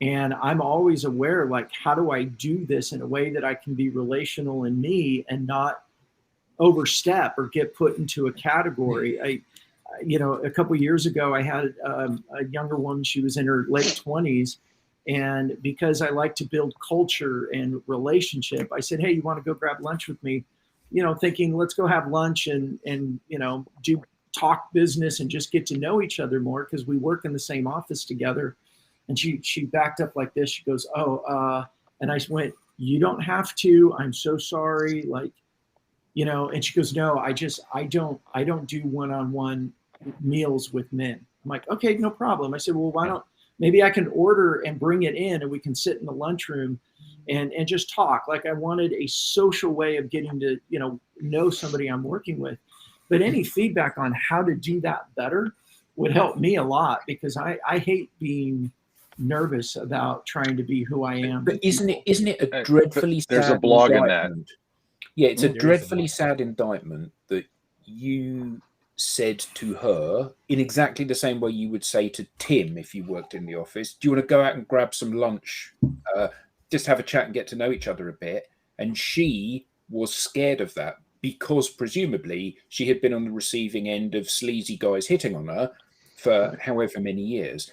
S4: And I'm always aware, like, how do I do this in a way that I can be relational in me and not overstep or get put into a category? A couple of years ago, I had a younger woman. She was in her late 20s. And because I like to build culture and relationship, I said, hey, you want to go grab lunch with me? Thinking, let's go have lunch and do talk business and just get to know each other more, because we work in the same office together. And she backed up like this. She goes, and I went, you don't have to. I'm so sorry. And she goes, no, I don't do one-on-one meals with men. I'm like, okay, no problem. I said, well, maybe I can order and bring it in, and we can sit in the lunchroom and just talk. Like, I wanted a social way of getting to, know somebody I'm working with. But any feedback on how to do that better would help me a lot, because I hate being nervous about trying to be who I am.
S3: But isn't it a dreadfully sad
S5: There's a blog
S3: indictment?
S5: in that.
S3: Yeah, it's a dreadfully sad indictment that you said to her in exactly the same way you would say to Tim if you worked in the office, do you want to go out and grab some lunch, just have a chat and get to know each other a bit? And she was scared of that, because presumably she had been on the receiving end of sleazy guys hitting on her for however many years.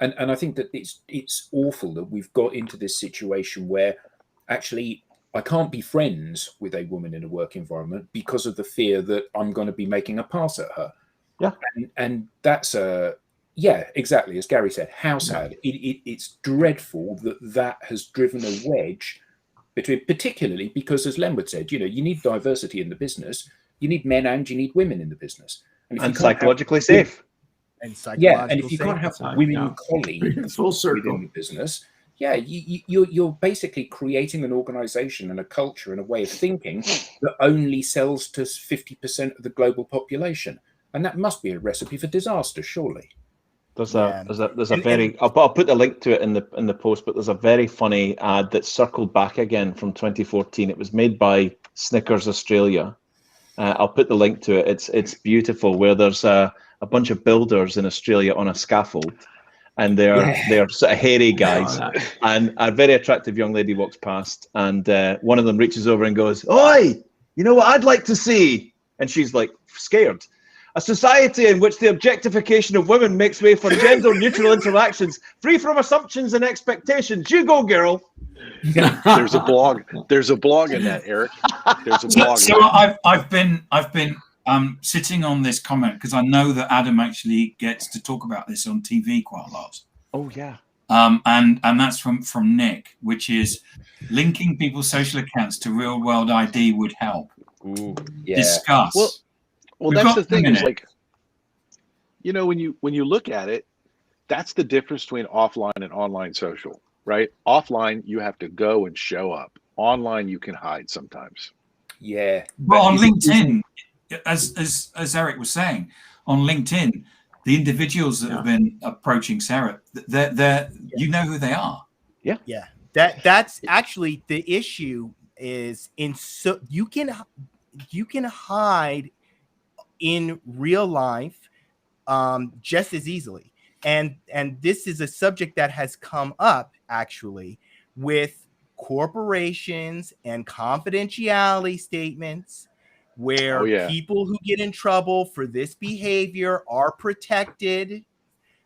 S3: And I think that it's awful that we've got into this situation where actually I can't be friends with a woman in a work environment because of the fear that I'm going to be making a pass at her.
S2: Yeah.
S3: And that's exactly as Gary said, how sad. It's dreadful that has driven a wedge between, particularly because, as Lenwood said, you need diversity in the business. You need men and you need women in the business.
S2: And psychologically safe.
S7: And psychological
S3: and if you can't have
S7: safety.
S3: women colleagues
S4: Full circle
S3: within the business, you're basically creating an organization and a culture and a way of thinking that only sells to 50% of the global population. And that must be a recipe for disaster, surely.
S2: There's
S7: Yeah.
S2: a very I'll put the link to it in the post, but there's a very funny ad that circled back again from 2014. It was made by Snickers Australia. I'll put the link to it. It's beautiful, where there's a bunch of builders in Australia on a scaffold, and they're sort of hairy guys, and a very attractive young lady walks past, and one of them reaches over and goes, "Oi, you know what I'd like to see?" And she's like scared. A society in which the objectification of women makes way for gender-neutral interactions, free from assumptions and expectations. You go, girl.
S5: There's a blog. There's a blog in that, Eric. There's a blog.
S1: So I've been sitting on this comment because I know that Adam actually gets to talk about this on TV quite a lot.
S2: Oh yeah.
S1: And that's from Nick, which is linking people's social accounts to real world ID would help.
S2: Ooh.
S3: Yeah.
S1: Discuss.
S5: Well,
S1: We've
S5: that's
S1: got
S5: the
S1: a
S5: thing.
S1: minute.
S5: Is like, you know, when you look at it, that's the difference between offline and online social, right? Offline, you have to go and show up. Online, you can hide sometimes.
S3: Yeah.
S1: But on LinkedIn, as Eric was saying, on LinkedIn, the individuals that have been approaching Sarah, they're you know who they are.
S7: Yeah. That's actually the issue. Is you can hide in real life just as easily, and this is a subject that has come up actually with corporations and confidentiality statements where people who get in trouble for this behavior are protected.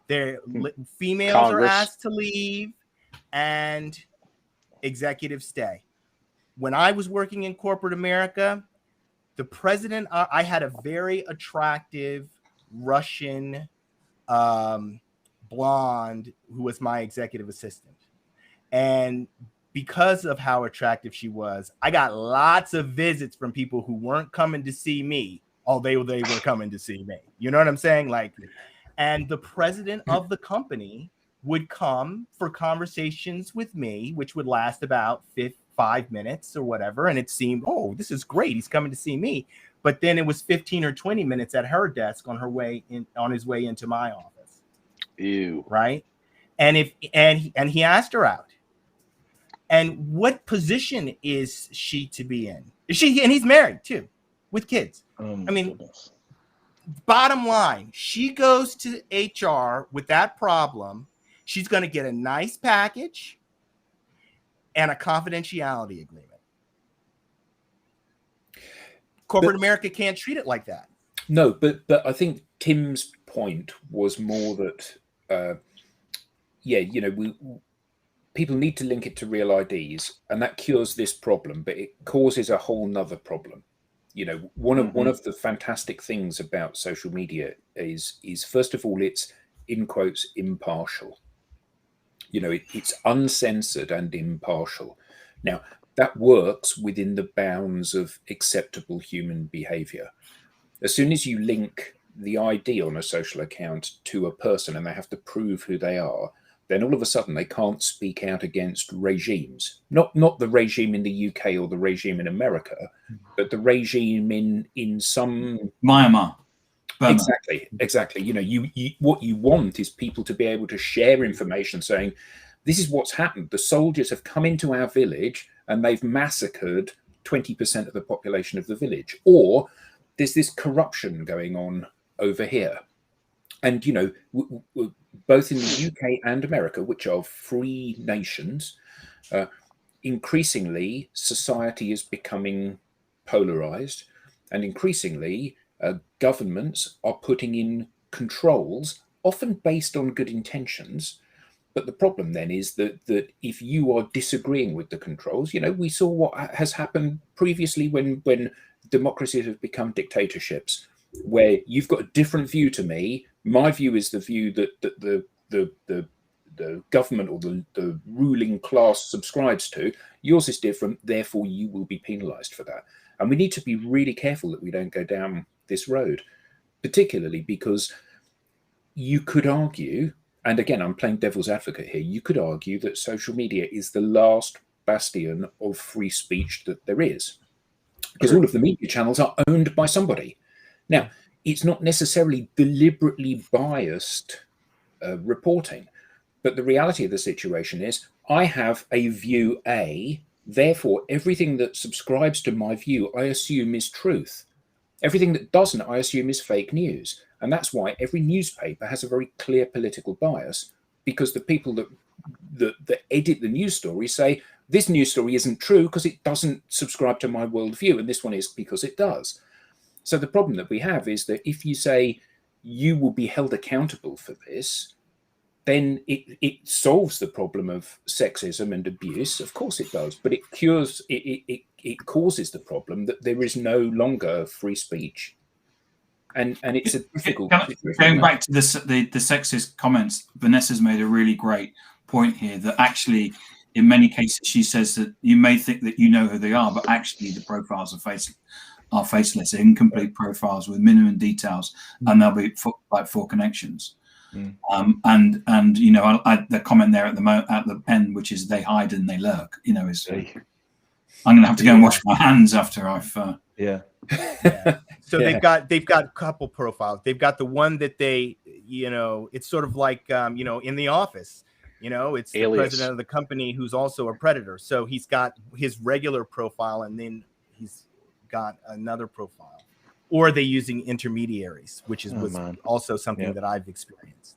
S7: Their females
S5: Congress.
S7: are asked to leave and executives stay. When I was working in corporate America, the president, I had a very attractive Russian blonde who was my executive assistant. And because of how attractive she was, I got lots of visits from people who weren't coming to see me, although they were coming to see me. You know what I'm saying? Like, and the president of the company would come for conversations with me, which would last about 5 minutes or whatever. And it seemed, oh, this is great. He's coming to see me. But then it was 15 or 20 minutes at her desk on his way into my office.
S5: Ew.
S7: Right. And he asked her out. And what position is she to be in? And he's married too, with kids. I mean, goodness. Bottom line, she goes to HR with that problem. She's going to get a nice package and a confidentiality agreement. Corporate America can't treat it like that.
S3: No, but I think Tim's point was more that, people need to link it to real IDs, and that cures this problem, but it causes a whole nother problem. You know, one of the fantastic things about social media is first of all, it's in quotes impartial. You know, it's uncensored and impartial. Now, that works within the bounds of acceptable human behavior. As soon as you link the ID on a social account to a person and they have to prove who they are, then all of a sudden they can't speak out against regimes. Not the regime in the UK or the regime in America, but the regime in some...
S1: Myanmar. Burma.
S3: Exactly. You know, you what you want is people to be able to share information saying, this is what's happened. The soldiers have come into our village and they've massacred 20% of the population of the village. Or there's this corruption going on over here. And, you know, both in the UK and America, which are free nations, increasingly society is becoming polarized, and increasingly governments are putting in controls, often based on good intentions. But the problem then is that if you are disagreeing with the controls, you know, we saw what has happened previously when democracies have become dictatorships, where you've got a different view to me. My view is the view that the government or the ruling class subscribes to. Yours is different, therefore you will be penalized for that. And we need to be really careful that we don't go down this road, particularly because you could argue, and again, I'm playing devil's advocate here, you could argue that social media is the last bastion of free speech that there is, because all of the media channels are owned by somebody. Now, it's not necessarily deliberately biased reporting. But the reality of the situation is I have a view A, therefore everything that subscribes to my view I assume is truth. Everything that doesn't I assume is fake news. And that's why every newspaper has a very clear political bias, because the people that edit the news story say this news story isn't true because it doesn't subscribe to my worldview, and this one is because it does. So the problem that we have is that if you say you will be held accountable for this, then it solves the problem of sexism and abuse. Of course it does, but it causes the problem that there is no longer free speech. And it's a difficult situation.
S1: Going back to the sexist comments, Vanessa's made a really great point here that actually, in many cases, she says that you may think that you know who they are, but actually the profiles are faceless, incomplete profiles with minimum details, and they'll be like 4 connections. And you know, the comment there at the end, which is they hide and they lurk, you know, is I'm going to have to go and wash my hands after I've
S7: So they've got a couple profiles. They've got the one that they, you know, it's sort of like you know, in The Office, you know, it's the president of the company who's also a predator. So he's got his regular profile and then he's got another profile. Or are they using intermediaries, which was also something that I've experienced.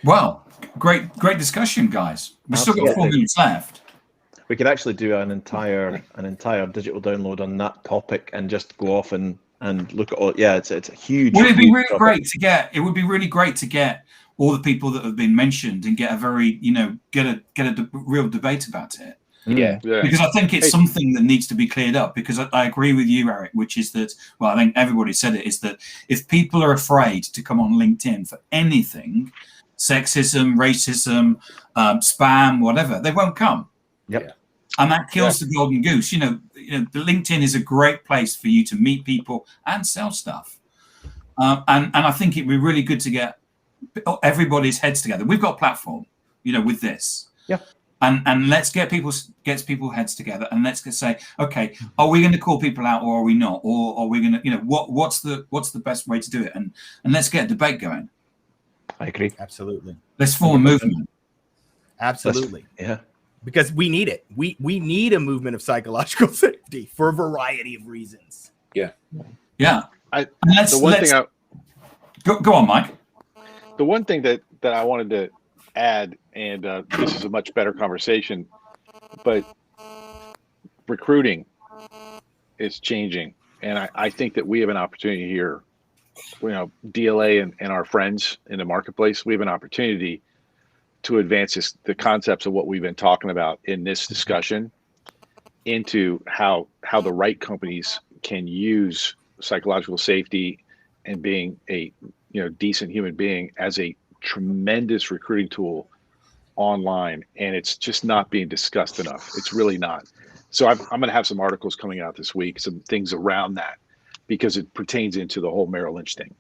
S1: Well, great discussion, guys. We've still got 4 minutes left.
S2: We could actually do an entire digital download on that topic and just go off and look at all. Yeah, it's a huge.
S1: Would it be really great to get? It would be really great to get all the people that have been mentioned and get a very, you know, get a real debate about it.
S3: Yeah.
S1: Because I think it's something that needs to be cleared up, because I agree with you, Eric, which is that, well, I think everybody said it, is that if people are afraid to come on LinkedIn for anything, sexism, racism, spam, whatever, they won't come.
S2: Yep.
S1: And that kills the golden goose. You know, the LinkedIn is a great place for you to meet people and sell stuff. And I think it'd be really good to get everybody's heads together. We've got a platform, you know, with this.
S2: Yeah.
S1: And let's get people's heads together, and let's say, okay, are we going to call people out or are we not? Or are we going to, you know, what's the best way to do it? And let's get a debate going.
S2: I agree.
S7: Absolutely.
S1: Let's form a movement.
S7: Absolutely.
S2: Yeah.
S7: Because we need it. We need a movement of psychological safety for a variety of reasons.
S3: Yeah.
S1: Yeah. Go on, Mike.
S5: The one thing that I wanted to add, and this is a much better conversation, but recruiting is changing, and I think that we have an opportunity here. You know, DLA and our friends in the marketplace, we have an opportunity to advance the concepts of what we've been talking about in this discussion into how the right companies can use psychological safety and being a, you know, decent human being as a tremendous recruiting tool online, and it's just not being discussed enough. It's really not. So I'm going to have some articles coming out this week, some things around that, because it pertains into the whole Merrill Lynch thing.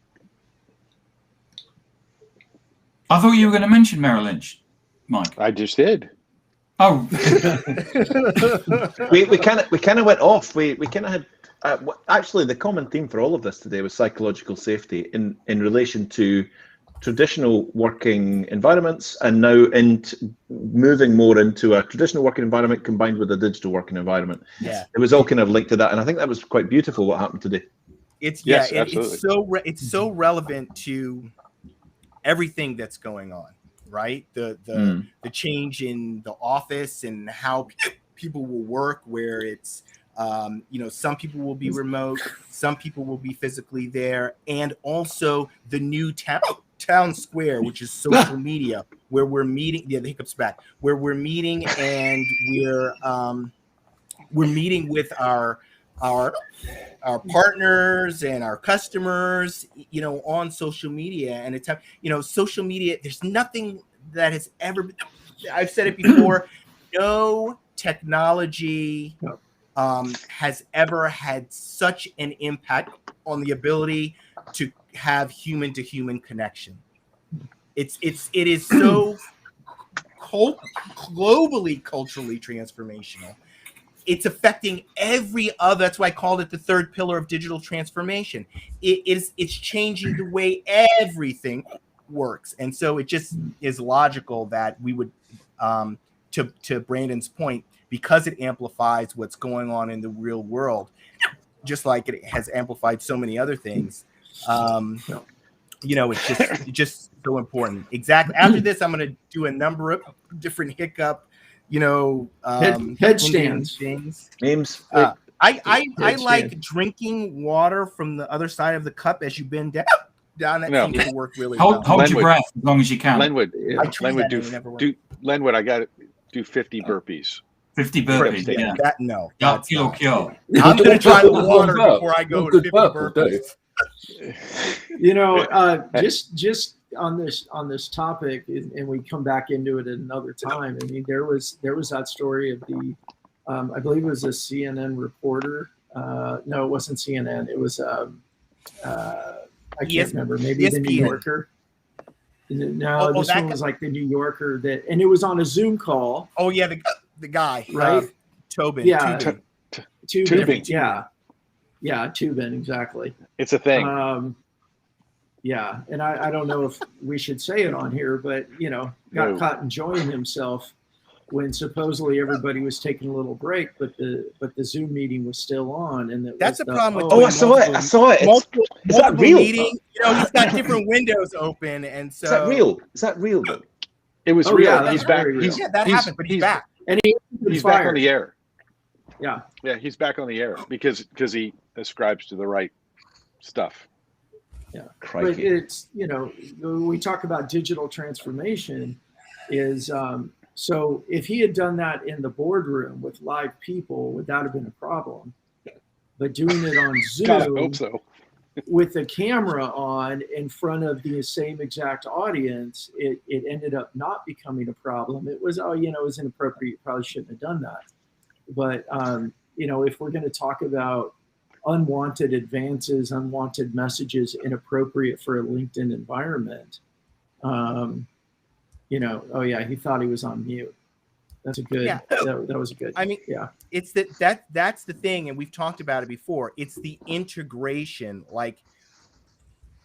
S2: I
S1: thought you were going to mention Merrill Lynch, Mike.
S5: I just did.
S1: Oh,
S2: we kind of went off. We kind of had actually the common theme for all of this today was psychological safety in relation to traditional working environments, and now moving more into a traditional working environment combined with a digital working environment.
S7: Yeah,
S2: it was all kind of linked to that, and I think that was quite beautiful what happened today.
S7: It's
S5: absolutely.
S7: It's so relevant to everything that's going on, right? The change in the office and how people will work, where it's you know, some people will be remote, some people will be physically there, and also the new town square, which is social media, where we're meeting. Yeah, the hiccup's back. Where we're meeting, and we're meeting with our partners and our customers, you know, on social media. And it's, you know, social media, there's nothing that has ever been, I've said it before, no technology has ever had such an impact on the ability to have human to human connection. It is so globally culturally transformational it's affecting every other. That's why I called it the third pillar of digital transformation. It's changing the way everything works, and so it just is logical that we would, to Brandon's point, because it amplifies what's going on in the real world, just like it has amplified so many other things. It's just so important. Exactly. After this, I'm going to do a number of different hiccup,
S4: headstands
S7: things.
S2: Names.
S7: I like drinking water from the other side of the cup as you bend down. That seems to work really well.
S1: Hold your breath as long as you can.
S5: Lenwood,
S7: Lenwood,
S5: Lenwood, I got to do 50 burpees.
S1: 50 burpees, yeah.
S7: Kill. I'm going to try the water before I go to 50 burpees.
S4: Just on this topic, and we come back into it at another time. I mean, there was that story of the, I believe it was a CNN reporter. No, it wasn't CNN. It was I can't remember. Maybe the New Yorker. No, this one was like the New Yorker and it was on a Zoom call.
S7: Oh yeah, the guy,
S4: right?
S7: Tobin.
S4: Yeah,
S5: Tubin.
S4: Yeah, Tubin, exactly.
S5: It's a thing.
S4: Yeah, and I don't know if we should say it on here, but got caught enjoying himself when supposedly everybody was taking a little break, but the Zoom meeting was still on, and
S7: that's the problem with.
S2: I saw it. Is that real?
S7: Meeting, he's got different windows open, and so
S2: is that real though?
S5: It was real.
S4: Yeah,
S5: he's back.
S7: That happened, but he's back,
S4: and
S5: he's back on the air.
S4: Yeah,
S5: he's back on the air because he ascribes to the right stuff.
S4: Yeah, but it's we talk about digital transformation is. So if he had done that in the boardroom with live people, would that have been a problem? But doing it on Zoom
S5: God, I hope so.
S4: with the camera on in front of the same exact audience, it ended up not becoming a problem. It was, it was inappropriate. Probably shouldn't have done that. But, if we're going to talk about unwanted advances, unwanted messages, inappropriate for a LinkedIn environment, he thought he was on mute. That's a good. Yeah. That was a good.
S7: I mean, yeah, it's that's the thing, and we've talked about it before. It's the integration,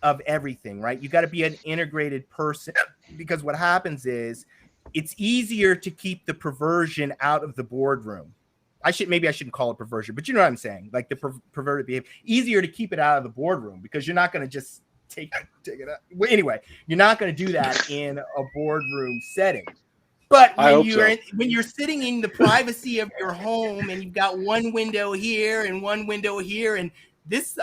S7: of everything, right? You got to be an integrated person, because what happens is it's easier to keep the perversion out of the boardroom. Maybe I shouldn't call it perversion, but you know what I'm saying? Like the perverted behavior. Easier to keep it out of the boardroom because you're not going to just take it out. Well, anyway, you're not going to do that in a boardroom setting. But when you're sitting in the privacy of your home and you've got one window here and one window here, and this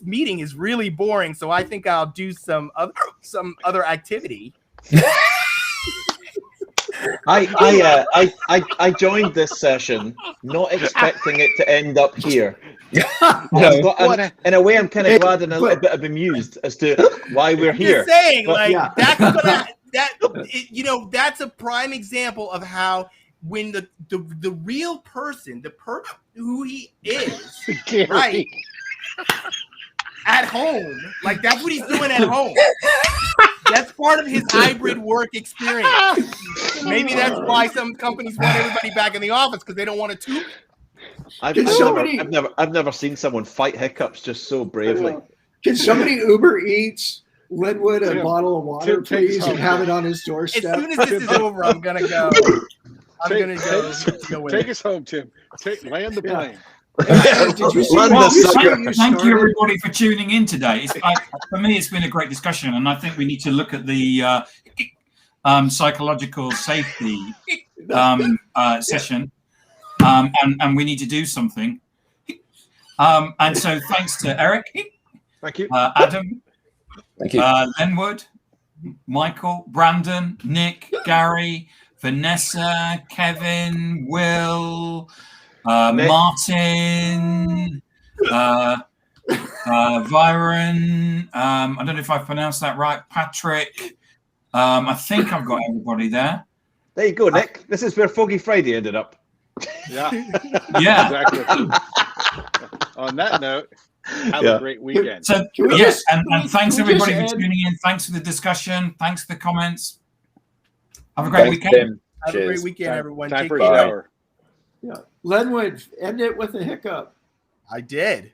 S7: meeting is really boring, so I think I'll do some other activity.
S2: I joined this session not expecting it to end up here. In a way, I'm kind of glad and a little bit bemused as to why we're here.
S7: Just saying, that's a prime example of how when the real person, who he is, right, at home, that's what he's doing at home. That's part of his hybrid work experience. Maybe that's why some companies want everybody back in the office, because they don't want to toot.
S2: I've never seen someone fight hiccups just so bravely.
S4: Can somebody Uber Eats Linwood a bottle of water, please, and have it on his doorstep?
S7: As soon as this is over, I'm gonna go. Take
S5: us home, Tim. Land the plane.
S1: Thank you, everybody, for tuning in today. For me, it's been a great discussion, and I think we need to look at the psychological safety session, and we need to do something. And so, thanks to Eric.
S5: Thank you,
S1: Adam.
S3: Thank you,
S1: Lenwood, Michael, Brandon, Nick, Gary, Vanessa, Kevin, Will. Martin, Viren, I don't know if I pronounced that right, Patrick. I think I've got everybody there.
S2: There you go, Nick. This is where Foggy Friday ended up.
S5: Yeah.
S1: Exactly.
S5: On that note, have a great weekend.
S1: So, yes, and thanks everybody for tuning in. Thanks for the discussion. Thanks for the comments. Have a great weekend.
S7: Have a great weekend, everyone.
S5: Time for a shower.
S4: Yeah. Lenwood, end it with a hiccup.
S7: I did.